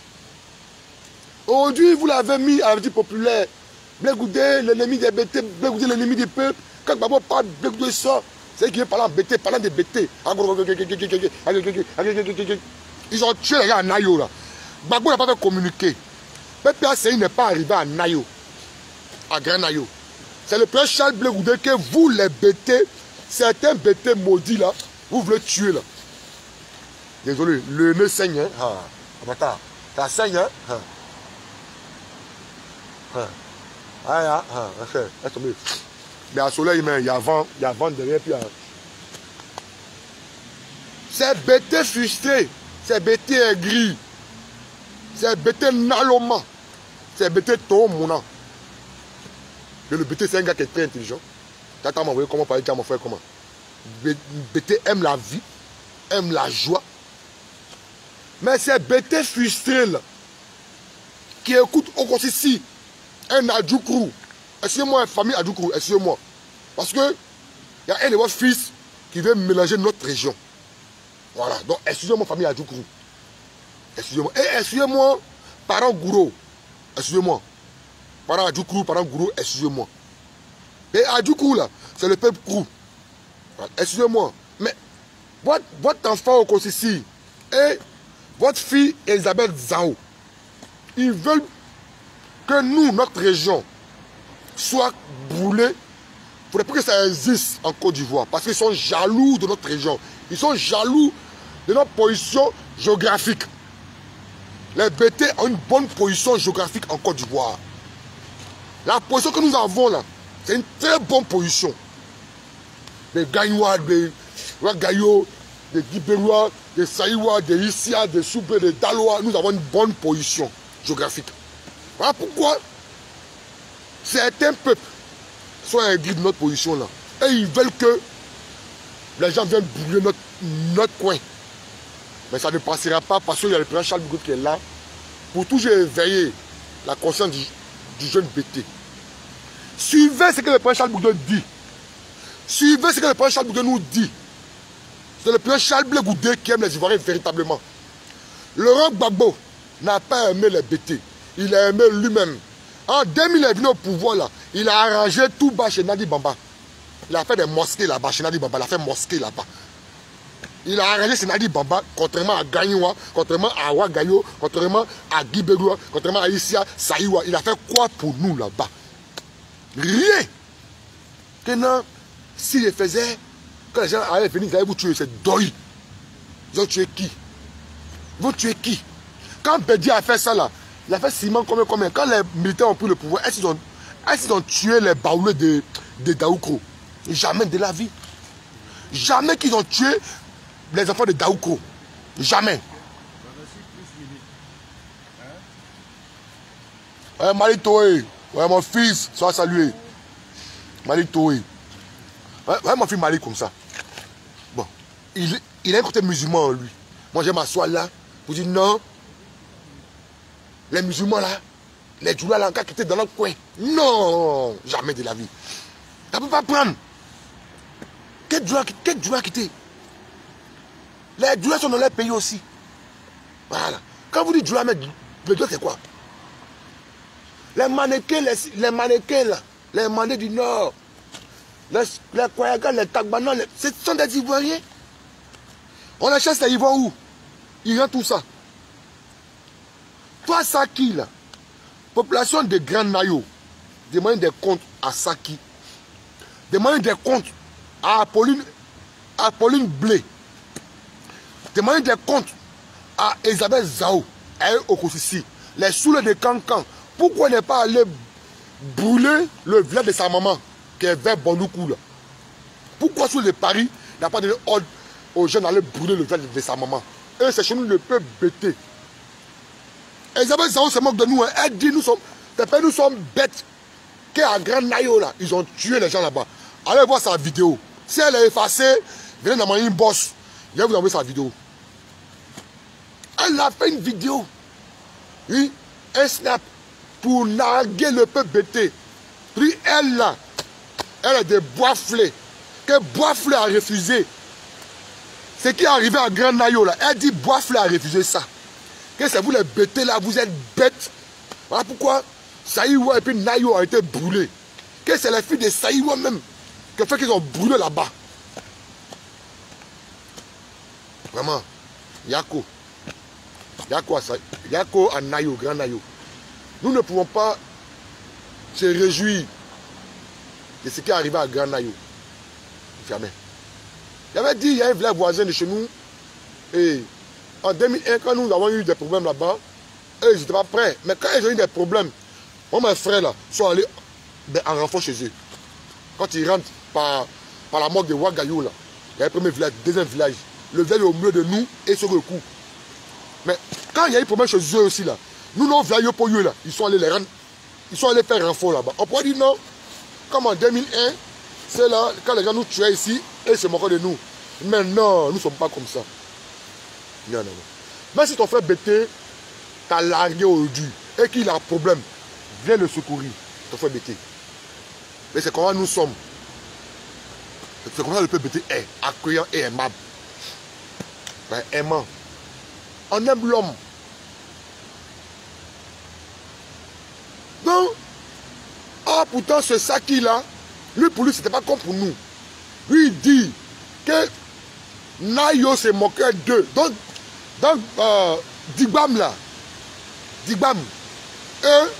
Aujourd'hui, vous l'avez mis à la vie populaire. Blé Goudé, l'ennemi des BT, Blé Goudé, l'ennemi des peuples. Quand Gbagbo parle, Blé Goudé sort. C'est qui vient parler en BT, parlant des BT. Ils ont tué les gars à Nayo là. Gbagbo n'a pas fait communiquer. PPACI n'est pas arrivé à Nayo, à Grand Nayo. C'est le prince Charles Blé Goudé que vous, les BT, certains BT maudits là, vous voulez tuer là. Désolé, le nez saigne, hein. Ah, attends, ça saigne, hein. Mais à soleil, il y a vent derrière. Puis, c'est BT frustré, c'est BT aigri, c'est BT naloma, c'est BT tomona. Le BT, c'est un gars qui est très intelligent. Tata m'a envoyé comment parler à mon frère, comment. BT aime la vie, aime la joie. Mais c'est BT frustré là, qui écoute encore ici. Un Adjoukrou, excusez-moi, famille Adjoukrou, excusez-moi. Parce que il y a un de vos fils qui veut mélanger notre région. Voilà, donc excusez-moi, famille Adjoukrou. Excusez-moi. Et excusez-moi, parents Gouro. Excusez-moi. Parents Adjoukrou, parents Gouro, excusez-moi. Et Adjoukrou là, c'est le peuple Krou. Voilà, excusez-moi. Mais votre enfant au Kosisi et votre fille Elisabeth Zao, ils veulent que nous, notre région, soit brûlée. Il ne faudrait pas que ça existe en Côte d'Ivoire. Parce qu'ils sont jaloux de notre région. Ils sont jaloux de notre position géographique. Les BT ont une bonne position géographique en Côte d'Ivoire. La position que nous avons là, c'est une très bonne position. Des Gagnois, des Wagayo, des Guibérois, des Saïwa, des Issia, des Soubé, des Dalois, nous avons une bonne position géographique. Voilà pourquoi certains peuples sont aigris de notre position là. Et ils veulent que les gens viennent brûler notre coin. Mais ça ne passera pas parce qu'il y a le président Charles Blé Goudé qui est là pour toujours veiller la conscience du jeune BT. Suivez ce que le président Charles Boudin dit. Suivez ce que le président Charles Boudin nous dit. C'est le président Charles Boudin qui aime les Ivoiriens véritablement. Laurent Gbagbo n'a pas aimé les BT. Il a aimé lui-même. En 2000, il est venu au pouvoir là. Il a arrangé tout bas chez Nadi Bamba. Il a fait des mosquées là-bas chez Nadi Bamba. Il a fait mosquée là-bas. Il a arrangé chez Nadi Bamba, contrairement à Gagnoua, contrairement à Ouagayo, contrairement à Guibéroua, contrairement à Issia, Saïwa. Il a fait quoi pour nous là-bas? Rien. Que non, s'il le faisait, quand les gens allaient venir, ils allaient vous tuer. C'est Doi. Ils ont tué qui? Ils vont tuer qui? Quand Bédi a fait ça là, il a fait ciment combien? Quand les militaires ont pris le pouvoir, est-ce qu'ils ont tué les baoulés de Daoukro? Jamais de la vie. Jamais qu'ils ont tué les enfants de Daoukro. Jamais. Malik Toé, ouais, mon fils, sois salué. Malik Toé. Ouais, mon fils Malik comme ça. Bon, il a un côté musulman en lui. Moi, je m'assois là pour dire non. Les musulmans là, les djoulas là, encore qui étaient dans notre coin. Non, jamais de la vie. Ça ne peut pas prendre. Quel djoula quitter? Les djoulas sont dans leur pays aussi. Voilà. Quand vous dites djoula, mais le djoula c'est quoi? Les mannequins là, les mannequins du Nord, les Kwayagas, les Tagbanan, ce sont des Ivoiriens. On les chasse les Ivoires où? Ils rendent tout ça. Toi, Saki, là, population de Grand Nayo, demande des comptes à Saki, demande des comptes à Apolline Blé, demande des comptes à Elisabeth Zao, à Okosisi, les soulets de Cancan. Pourquoi n'est pas allé brûler le village de sa maman, qui est vers Bonoukou, là? Pourquoi sur le Paris n'a pas donné ordre aux jeunes d'aller brûler le village de sa maman? Et c'est chez nous le peuple bêté. Elisabeth Zao se moque de nous. Hein. Elle dit nous sommes bêtes. Qu'à Grand Nayo là, ils ont tué les gens là-bas. Allez voir sa vidéo. Si elle est effacée, venez dans mon inbox. Je vais vous envoyer sa vidéo. Elle a fait une vidéo. Oui, un snap pour narguer le peuple bêté. Puis elle là, elle a des Boisflé. Que Boisflé a refusé. Ce qui est arrivé à Grand Nayo là, elle dit Boisflé a refusé ça. Que c'est vous les bêtés là, vous êtes bêtes. Voilà pourquoi Saïwa et puis Nayo ont été brûlés. Que c'est les filles de Saïwa même qui fait qu'ils ont brûlé là-bas. Vraiment, Yako à Nayo, Grand Nayo. Nous ne pouvons pas se réjouir de ce qui est arrivé à Grand Nayo. Jamais. J'avais dit, il y a un village voisin de chez nous. Et en 2001, quand nous avons eu des problèmes là-bas, eux, ils n'étaient pas prêts. Mais quand ils ont eu des problèmes, moi, mes frères là, sont allés en renfort chez eux. Quand ils rentrent par la morgue de Ouagayo, là, il y a le premier village, le deuxième village. Le village est au milieu de nous et sur le coup. Mais quand il y a eu problème chez eux aussi, là, nous, nos villages pour eux, là, ils sont allés les rendre, ils sont allés faire renfort là-bas. On pourrait dire non, comme en 2001, c'est là, quand les gens nous tuaient ici, et ils se moquaient de nous. Mais non, nous ne sommes pas comme ça. Non. Même si ton frère Bété t'a largué aujourd'hui et qu'il a un problème, viens le secourir, ton frère Bété. Mais c'est comment nous sommes. C'est comment le peuple Bété est accueillant et aimable. Ben, aimant. On aime l'homme. Donc, pourtant ce Saki là, lui pour lui c'était pas comme pour nous. Lui il dit que Nayo se moquait d'eux. Donc Digbam là, Digbam, eux,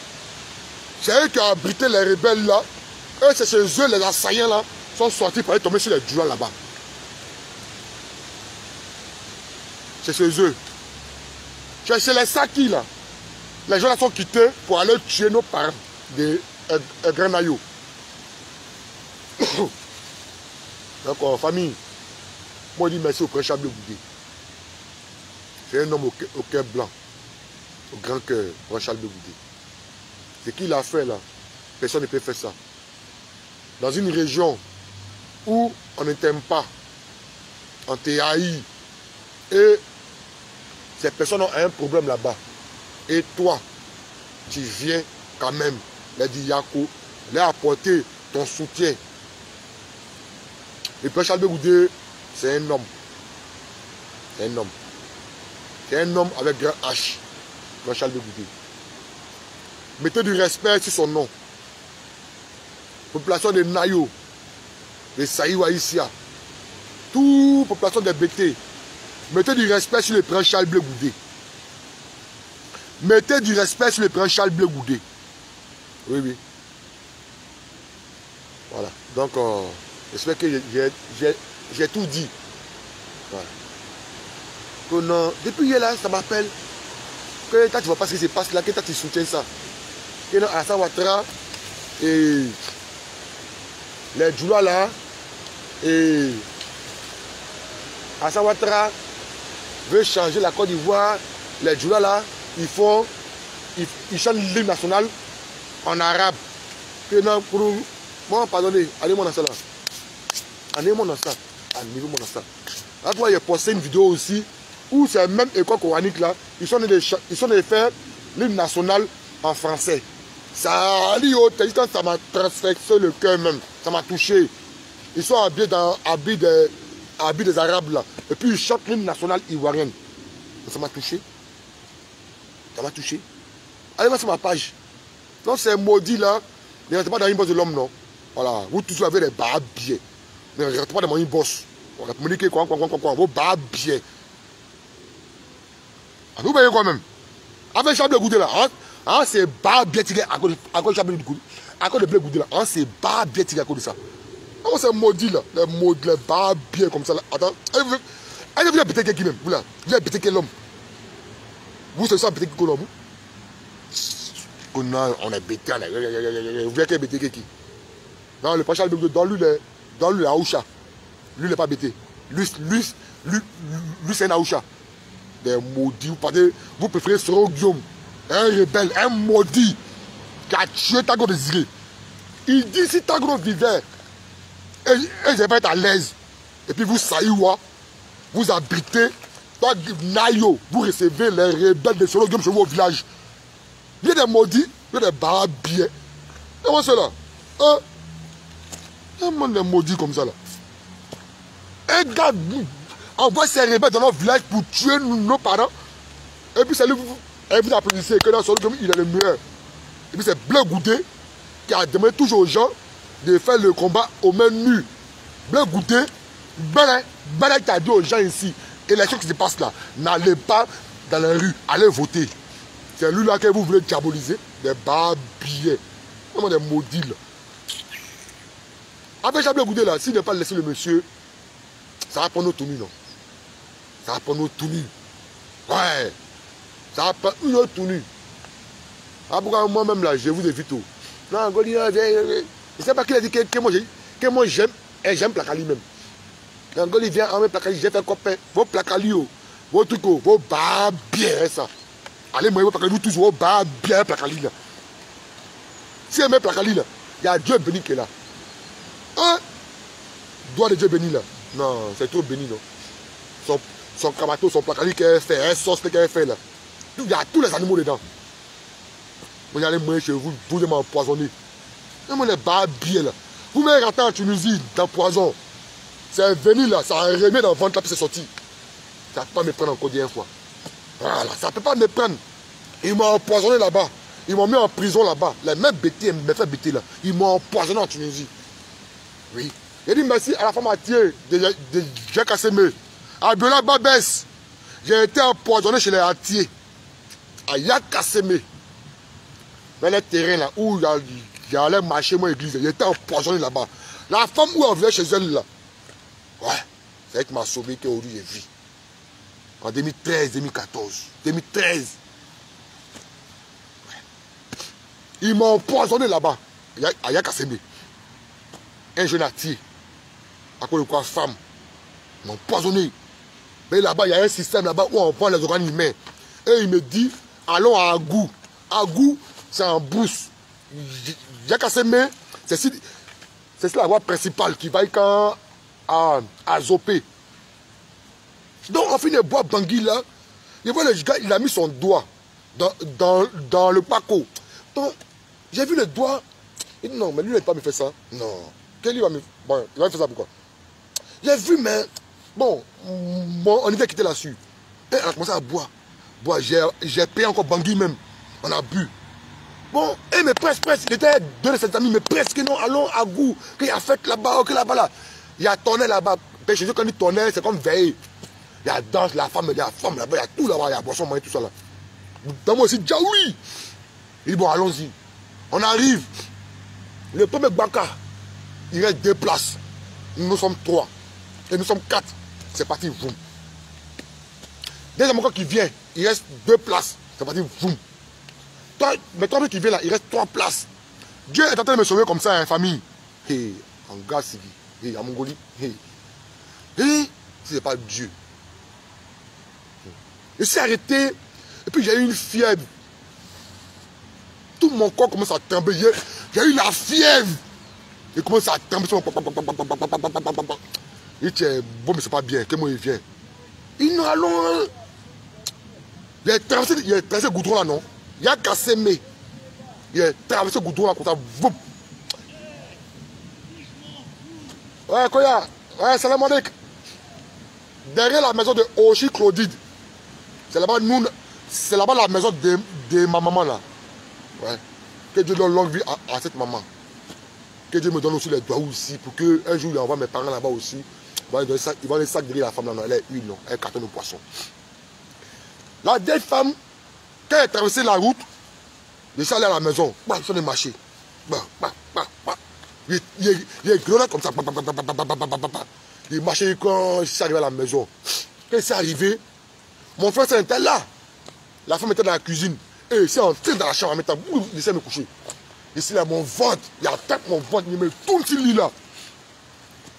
c'est eux qui ont abrité les rebelles là. Eux, c'est chez eux, les assaillants là, sont sortis pour aller tomber sur les djoulas là-bas. C'est chez eux. C'est chez les Saki là. Les gens là sont quittés pour aller tuer nos parents de Grand Nayo. Donc, en famille, moi je dis merci au prince Charles Boudin. C'est un homme au cœur blanc, au grand cœur, prince Charles Boudin. Ce qu'il a fait là, personne ne peut faire ça. Dans une région où on ne t'aime pas, on te haït, et ces personnes ont un problème là-bas. Et toi, tu viens quand même. Il a dit Yako, il a apporté ton soutien. Le père Charles Goudé, c'est un homme. C'est un homme. C'est un homme avec grand H. Le Charles Goudé. Mettez du respect sur son nom. Population de Nayo, de Saïwa Issia, toute population de BT. Mettez du respect sur le prince Charles Goudé. Mettez du respect sur le prince Charles Goudé. Oui, oui. Voilà. Donc, j'espère que j'ai tout dit. Voilà. Que non, depuis hier là, ça m'appelle. Que toi, tu vois pas ce qui se passe là, que toi, tu soutiens ça. Que non, Alassane Ouattara et les Djoula là, et Alassane Ouattara veut changer la Côte d'Ivoire. Les Djoula là, ils chantent l'hymne national en arabe. Que non, pour moi, pardonnez, allez-moi dans ça là. Allez-moi dans ça. Allez-moi dans ça. Là, toi, il a posté une vidéo aussi où c'est même école coranique là. Ils sont de faire l'hymne national en français. Ça, quand ça m'a transfixé le cœur même. Ça m'a touché. Ils sont habillés dans habits des Arabes là. Et puis ils chantent l'hymne national ivoirienne. Ça m'a touché. Ça m'a touché. Allez voir sur ma page. Non, c'est maudit là. Ne rentrez pas dans une bosse de l'homme, non. Voilà. Vous tous avez des bas biais. Ne rentrez pas dans mon bosse. On va me dire quoi. Vos bas biais. Vous voyez quand même. Avec Charles Goudé là. Hein, c'est bas biais tiré à cause de Charles Goudé. À cause de Blé Goudé là. Hein, c'est bas biais tiré à cause de ça. Oh, c'est maudit là. Les maudits, les bas biais comme ça là. Attends. Allez, vous avez pété qui même. Vous là. Vous avez pété quel homme. Vous, c'est ça pété qui l'homme. On est bêté, vous voyez qu'il est bêté qui? Non, le Pachal, dans lui, il est Aoucha. Lui, il n'est pas bêté. Lui c'est un Aoucha. Des maudits, vous préférez Soro Guillaume, un rebelle, un maudit qui a tué Tagro Désiré. Il dit si Tagro vivait, et je vais être à l'aise. Et puis vous, Saïwa, vous habitez, dans Nayo, vous recevez les rebelles de Soro Guillaume chez vous au village. Il y a des maudits, il y a des barbiers. Et moi, c'est là. Un monde de maudits comme ça là. Un gars envoie ses rebelles dans notre village pour tuer nos parents. Et puis c'est lui, vous applaudissez que dans son comme il est le meilleur. Et puis c'est Blé Goudé qui a demandé toujours aux gens de faire le combat aux mains nues. Blé Goudé, Bala qui a dit aux gens ici, et les choses qui se passent là, n'allez pas dans la rue, allez voter. C'est lui là que vous voulez diaboliser. Des barbiers. Vraiment des maudits là. Avec Charles Goudé là, s'il n'est pas laissé le monsieur, ça va prendre nos tenues, non? Ça va prendre nos tenues. Ouais. Ça va prendre une autre tenue. Ah, pourquoi moi-même là, je vous évite tout. Non, Goli, je ne sais pas qui a dit que moi j'aime, et j'aime Placali même. Quand Goli vient en même Placali, j'ai fait copain. Vos Placali, vos trucs, vos barbiers, ça. Allez, moi, vous tous, vos barbiers, Placali là. Si elle met Placali là, il y a Dieu béni qui est là. Hein? Doigt de Dieu béni là. Non, c'est trop béni, non. Son camato, son Placali qu'elle fait, un sauce qu'elle fait là. Il y a tous les animaux dedans. Vous allez mourir chez vous, vous allez m'empoisonner. Même les barbiers là. Vous m'avez rentré en Tunisie dans poison. C'est venu là, ça a remis dans le ventre là, puis c'est sorti. Ça ne peut pas me prendre encore 10 fois. Voilà, ça ne peut pas me prendre. Ils m'ont empoisonné là-bas. Ils m'ont mis en prison là-bas. Les mêmes bêtés, mes frères bêtés là. Ils m'ont empoisonné en Tunisie. Oui. J'ai dit merci à la femme Atier de Jacques Assemé. À Bela Babès. J'ai été empoisonné chez les Atier. À Jacques Assemé. Dans les terrains là où j'allais marcher mon église. J'ai été empoisonné là-bas. La femme où on venait chez elle là. Ouais. C'est elle qui m'a sauvé qu'aujourd'hui j'ai vu. En 2013, 2014. 2013. Ils m'ont empoisonné là-bas, à Yakasembe. Un jeune Atier, à cause de quoi femme, ils m'ont empoisonné. Mais là-bas, il y a un système là-bas où on vend les organes humains. Et il me dit, allons à Agou. Agou, c'est en brousse. Yakasembe, c'est la voie principale qui va à Zopé. Donc, on finit de boire Bangui là. Il voit le gars, il a mis son doigt dans le paco. Donc, j'ai vu le doigt. Il dit non, mais lui, il ne va pas me faire ça. Non. Quel lui va me... Bon, il va me faire ça pourquoi? J'ai vu, mais... Bon, on était quitté là-dessus. Et on a commencé à boire. J'ai payé encore Bangui même. On a bu. Bon, et mais presque, il était deux de ses amis, mais presque non, allons à goût. Qu'il y a fête là-bas, ok là-bas, là. Il y a tonnerre là-bas. Chez eux, quand il dit tonnerre, c'est comme veille. Il y a danse, la femme là-bas, il y a tout là-bas, il y a boisson, moyen, tout ça là. Dans moi aussi, Djaoui. Il dit bon, allons-y. On arrive. Le premier Baka, il reste 2 places. Nous sommes 3. Et nous sommes 4. C'est parti, boum. Deuxième encore qui vient, il reste 2 places. C'est parti, boum. Mais toi qui vient là, il reste 3 places. Dieu est en train de me sauver comme ça, hein, famille. Hey, en gars, hey, en Mongolie. Hey. Hey, si c'est pas Dieu. Je suis arrêté. Et puis j'ai eu une fièvre. Tout mon corps commence à trembler. J'ai eu la fièvre. Il commence à trembler. Il dit, bon, mais c'est pas bien. Quel mot il vient? Il nous allons. Il a traversé le goudron là, non? Il a cassé mes. Il a traversé le goudron là, comme ça. Boum. Ouais, Koya. Ouais, salam alaikum. Derrière la maison de Oshi Claudide. C'est là-bas, nous. C'est là-bas la maison de ma maman là. Ouais. Que Dieu donne longue vie à cette maman. Que Dieu me donne aussi les doigts aussi. Pour qu'un jour, il envoie mes parents là-bas aussi. Il va les sacs derrière la femme là. Elle est huile, non. Elle cartonne de poisson. La vieille femme, quand elle a traversé la route, je suis allé à la maison. Ils sont des marchés. Il est grenade comme ça. Il marchait quand je suis arrivé à la maison. Quand il s'est arrivé, mon frère était là. La femme était dans la cuisine. Et il s'est entré dans la chambre en mettant. Il essaie de me coucher. Ici, là, mon ventre. Il attaque mon ventre. Il me tourne sur le lit là.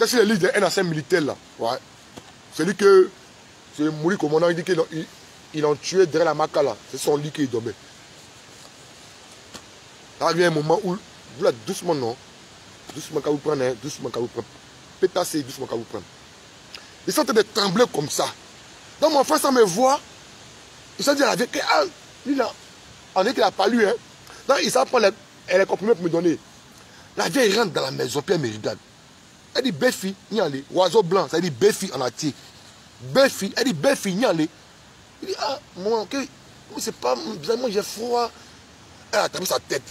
C'est le lit d'un ancien militaire là. Ouais. C'est lui que. C'est Mouli commandant. Il dit qu'il l'ont tué derrière la maca là. C'est son lit qu'il dormait. Là, il y a un moment où. Vous là, doucement non. Doucement quand vous prenez. Doucement quand vous prenez. Pétassez doucement quand vous prenez. Ils sont en train de trembler comme ça. Donc mon frère, ça me voit. Il s'est dit à la vieille que. Ah, lui là. On dit qu'il n'a pas lu, hein. Donc il s'en prend les comprimés pour me donner. La vieille rentre dans la maison, puis elle me regarde. Elle dit, belle fille, n'y allez. Oiseau blanc, ça dit belle fille en entier. Belle fille, elle dit, belle fille, n'y allez. Il dit, ah, moi, okay, c'est pas, bizarrement, j'ai froid. Elle a tapé sa tête.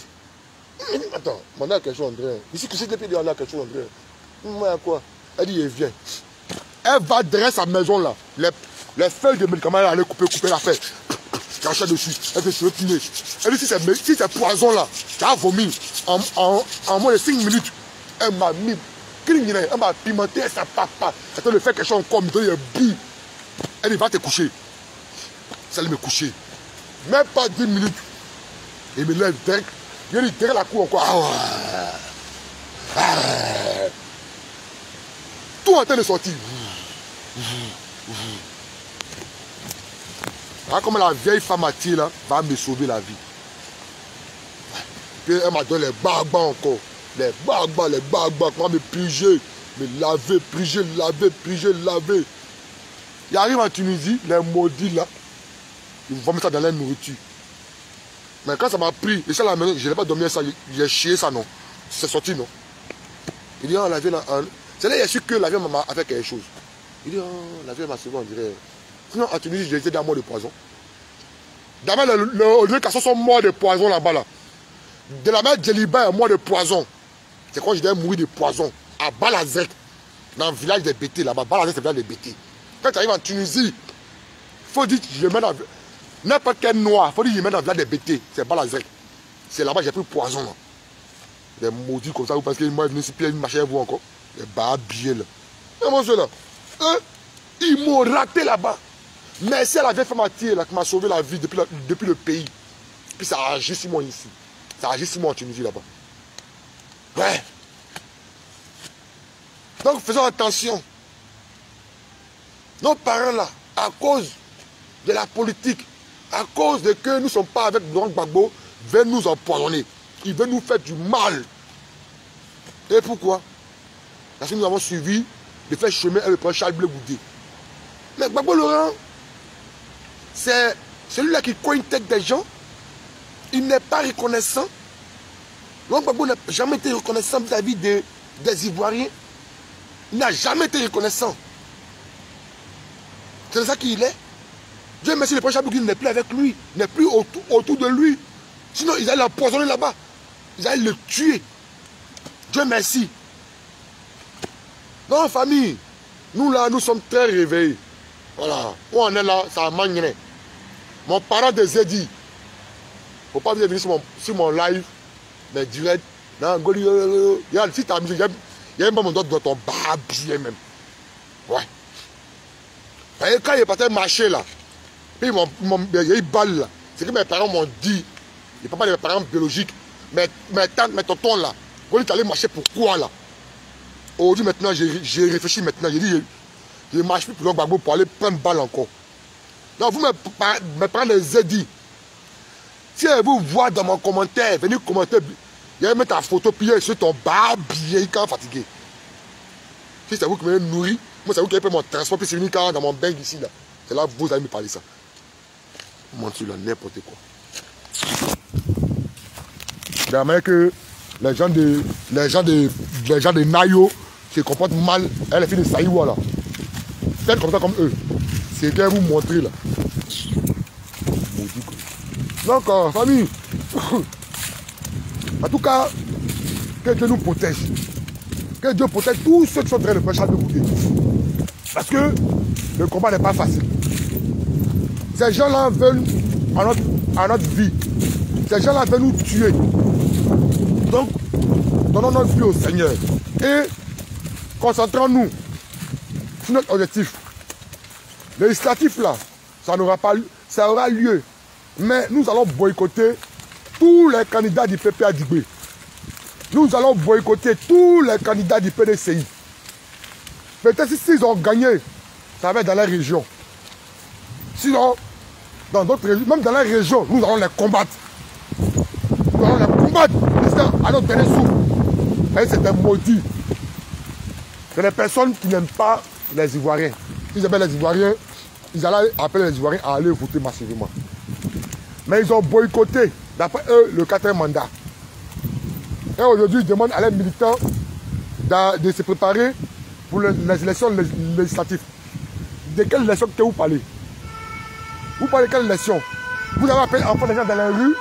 Il dit, attends, on a quelque chose, André. Ici, que c'est depuis on a quelque chose, André. Moi, quoi? Elle dit, elle vient. Elle va derrière sa maison, là. Les feuilles de médicaments, elle allait couper la feuille. Cracher dessus. Elle fait se retirer. Elle dit, si c'est poison, là, tu as vomi. En moins de 5 minutes, elle m'a mis. Elle m'a pimenté sa papa. Elle a fait quelque chose encore, il a bu. Elle dit, va te coucher. Ça allait me coucher. Même pas 10 minutes. Il me lève direct. Il dit, derrière la cour encore. Ah ouais. Ah ouais. Tout en train de sortir. Ah, comme la vieille femme à tir là, va me sauver la vie. Puis elle m'a donné les barbas encore. Les barbas, comment me piger, me laver, piger, laver. Il arrive en Tunisie, les maudits là, ils vont mettre ça dans la nourriture. Mais quand ça m'a pris, et ça à la maison, je n'ai pas dormi ça, j'ai chié ça non. C'est sorti non. Il dit, oh la vieille là, c'est là qu'il a su que la vieille m'a fait quelque chose. Il dit, oh la vieille m'a sauvé, on dirait. Sinon en Tunisie, j'ai été dans mort de poison. D'abord, les cassons sont morts de poison là-bas là. De la mère Djeliba est mort de poison. C'est quand je devais mourir de poison. À Balazek, dans le village des Bétés là-bas. Balazek, c'est le village des Bétés. Quand tu arrives en Tunisie, il faut dire que je mets dans n'importe quel noir. Il faut dire que je mets dans le village des Bétés. C'est Balazek. C'est là-bas que j'ai pris poison là. Des maudits comme ça, vous pensez qu'ils m'ont venu ici, puis ils marchaient avec vous encore. Les barbiers là. Et moi, là. Ils m'ont raté là-bas. Merci à la vieille femme à tir là qui m'a sauvé la vie depuis le pays. Puis ça a agi sur moi ici. Ça a agi sur moi en Tunisie là-bas. Ouais. Donc faisons attention. Nos parents là, à cause de la politique, à cause de que nous ne sommes pas avec Laurent Gbagbo, veulent nous empoisonner. Ils veulent nous faire du mal. Et pourquoi? Parce que nous avons suivi le fait chemin et le prince Charles Blé Goudé. Mais Gbagbo Laurent, c'est celui-là qui cogne tête des gens. Il n'est pas reconnaissant. Laurent Gbagbo n'a jamais été reconnaissant vis-à-vis des Ivoiriens. Il n'a jamais été reconnaissant. C'est ça qu'il est. Dieu merci, le prochain Bouguin n'est plus avec lui, n'est plus autour de lui. Sinon, ils allaient l'empoisonner là-bas. Ils allaient le tuer. Dieu merci. Non, famille, nous là, nous sommes très réveillés. Voilà. Où on est là, ça manque. Mon parent de Zedi, il ne faut pas venir sur mon live, mais direct. Non, Goli, si tu as mis, il y a un moment dans ton babier même. Ouais. Et quand il est parti marcher là, puis il y a eu balle là. C'est que mes parents m'ont dit, les papas de mes parents biologiques, mes tantes, mes tontons là, Goli, tu allais marcher pourquoi là? Aujourd'hui maintenant, j'ai réfléchi maintenant, j'ai dit, je ne marche plus pour Laurent Gbagbo pour aller prendre balle encore. Donc vous, mes parents les ai dit, si vous voyez dans mon commentaire, venez commenter, il y a mettre ta photo, puis sur ton babier quand fatigué. Si c'est vous qui me nourrit, moi c'est vous qui avez fait mon transport, puis c'est venu quand dans mon bain ici là. C'est là que vous allez me parler ça. Mentir là, n'importe quoi. De la manière que les gens de Nayo se comportent mal, elle est fille de Saïwa là. Faites comme ça comme eux. C'est qu'elle vous montrer là. Donc, famille, en tout cas, que Dieu nous protège. Que Dieu protège tous ceux qui sont en train de faire Charles de Goudé. Parce que le combat n'est pas facile. Ces gens-là veulent à notre vie. Ces gens-là veulent nous tuer. Donc, donnons notre vie au Seigneur. Et concentrons-nous sur notre objectif. Le législatif là, ça aura lieu. Mais nous allons boycotter tous les candidats du PPA d'Igbe. Nous allons boycotter tous les candidats du PDCI. Peut-être s'ils ont gagné, ça va être dans la région. Sinon, dans d'autres régions, même dans la région, nous allons les combattre. Nous allons les combattre à notre dernier souffle. C'est un maudit. C'est des personnes qui n'aiment pas les Ivoiriens. Ils aiment les Ivoiriens, ils allaient appeler les Ivoiriens à aller voter massivement. Mais ils ont boycotté, d'après eux, le 4e mandat. Et aujourd'hui, ils demandent à leurs militants de se préparer pour les élections législatives. De quelle élection que vous parlez? Vous parlez de quelle élection? Vous avez appelé enfants des gens dans la rue?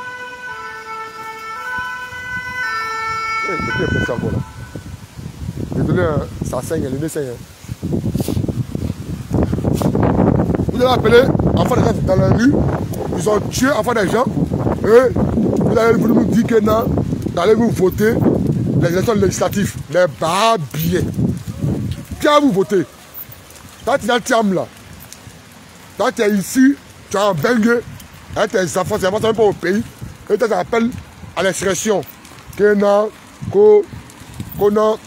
Désolé, ça saigne, le nez saigne. Vous avez appelé enfants des gens dans la rue, ils ont tué enfants des gens, et vous allez nous dire que non, vous allez vous voter les élections législatives, les babiers. Qui a vous voté? Quand tu es dans le Tiam là, quand tu es ici, tu as un bengue, avec tes enfants, c'est même pas au pays, et tu t'appelles à l'insurrection. Que non, que non,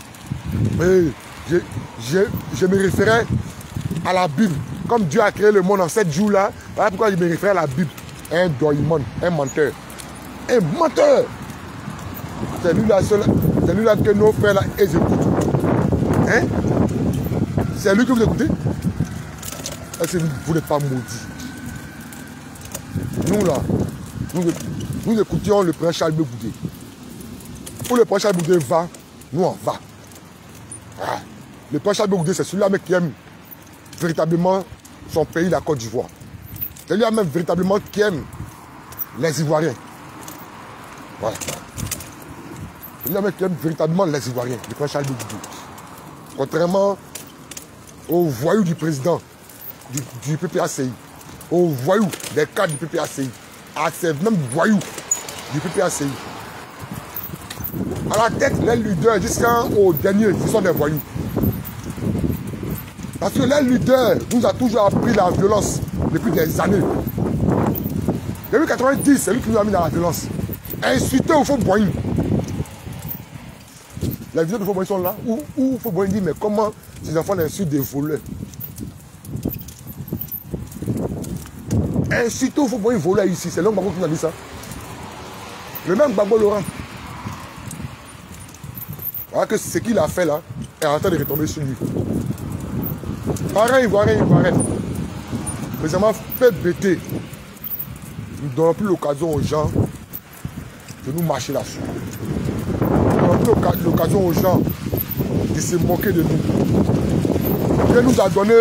je me référais à la Bible. Comme Dieu a créé le monde en 7 jours là, voilà pourquoi je me réfère à la Bible. Un doyman, un menteur. Un menteur! C'est lui là que nos frères là exécutent. Hein? C'est lui que vous écoutez? Est-ce que vous n'êtes pas maudits? Nous là, nous écoutions le prince Charles de Goudé. Où le prince Charles de Goudé va, nous on va. Ah. Le prince Charles de Goudé, c'est celui-là qui aime véritablement son pays, la Côte d'Ivoire. C'est lui-là même véritablement qui aime les Ivoiriens. Voilà. C'est lui-là même qui aime véritablement les Ivoiriens, le prince Charles de Goudé. Contrairement aux voyous du président du PPACI, aux voyous des cadres du PPACI, à ces mêmes voyous du PPACI. À la tête, les leaders, jusqu'au dernier, ce sont des voyous. Parce que les leaders nous a toujours appris la violence depuis des années. Depuis 90, c'est lui qui nous a mis dans la violence. Insulter au Faux-Boigny. Les vidéos de Faux-Boigny sont là, où Faux-Boigny dit, mais comment ces enfants insultent des voleurs? Insulter au Faux-Boigny voleur ici, c'est l'homme Gbagbo qui nous a dit ça. Le même Gbagbo Laurent. Voilà que ce qu'il a fait là est en train de retomber sur lui. Parents ivoiriens. Précisément fait bêter. Nous ne donnons plus l'occasion aux gens de nous marcher là-dessus. On donne l'occasion aux gens de se moquer de nous. Dieu nous a donné,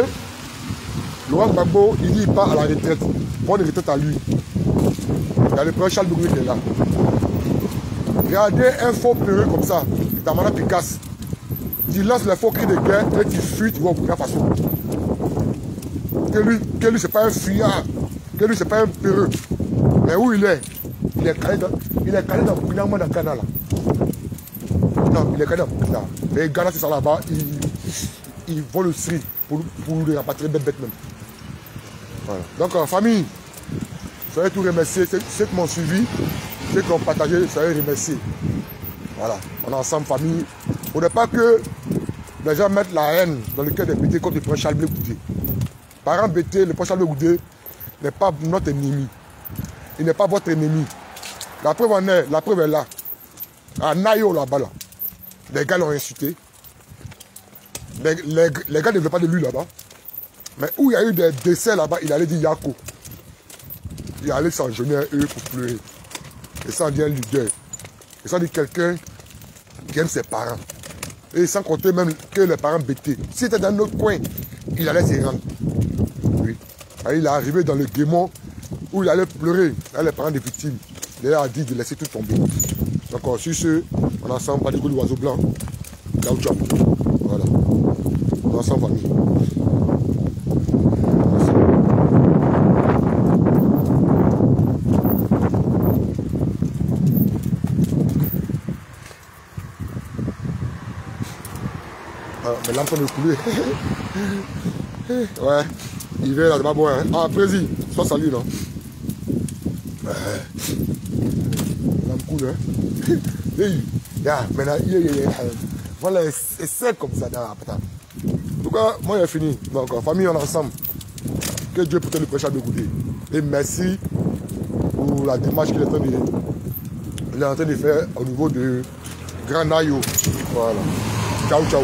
Laurent Gbagbo, il dit il part à la retraite. Prends une retraite à lui. Il y a le président Charles de Gaulle qui est là. Regardez un faux peureux comme ça, Damana Picasse. Tu lances les faux cris de guerre et tu fuis, tu vas au Burkina Faso. Que lui c'est pas un fuyard. Que lui c'est pas un peureux. Mais où il est? Il est calé dans Burkina Ghana là. Non, il est calé dans Burkina. Mais Ghana c'est ça là-bas, ils vont le street pour les rapatrier bête même. Voilà. Donc famille, soyez tout remerciés, ceux qui m'ont suivi, ceux qui ont partagé, soyez remerciés. Voilà, on est ensemble famille. Il ne faudrait pas que les gens mettent la haine dans le cœur des BT contre le prince Charles Blé Goudé. Parent BT, le prince Charles Blé Goudé n'est pas notre ennemi. Il n'est pas votre ennemi. La preuve en est, la preuve est là. À Nayo là-bas, là, les gars l'ont insulté. Les gars ne veulent pas de lui là-bas. Mais où il y a eu des décès là-bas, il allait dire Yako. Il allait s'enjeûner à eux pour pleurer. Et ça dit un leader. Et ça dit quelqu'un qui aime ses parents. Et sans compter même que les parents bêtés. S'il était dans notre coin, il allait s'y rendre. Oui. Et il est arrivé dans le guémon où il allait pleurer avec les parents des victimes. Il a dit de laisser tout tomber. Donc sur ce, on est ensemble, pas de goût d'oiseau blanc. Ciao, ciao. Voilà. On est ensemble, famille. Mais l'âme peut couler. Ouais, il va là, bon. Hein. Ah, président, sois salut, non? L'âme coule, hein? Maintenant, voilà, c'est sec comme ça. En tout cas, moi, j'ai fini. Donc, famille, on est ensemble. Que Dieu peut le prêcher de goûter. Et merci pour la démarche qu'il est en train de faire au niveau de Grand Nayo. Voilà. Ciao, ciao.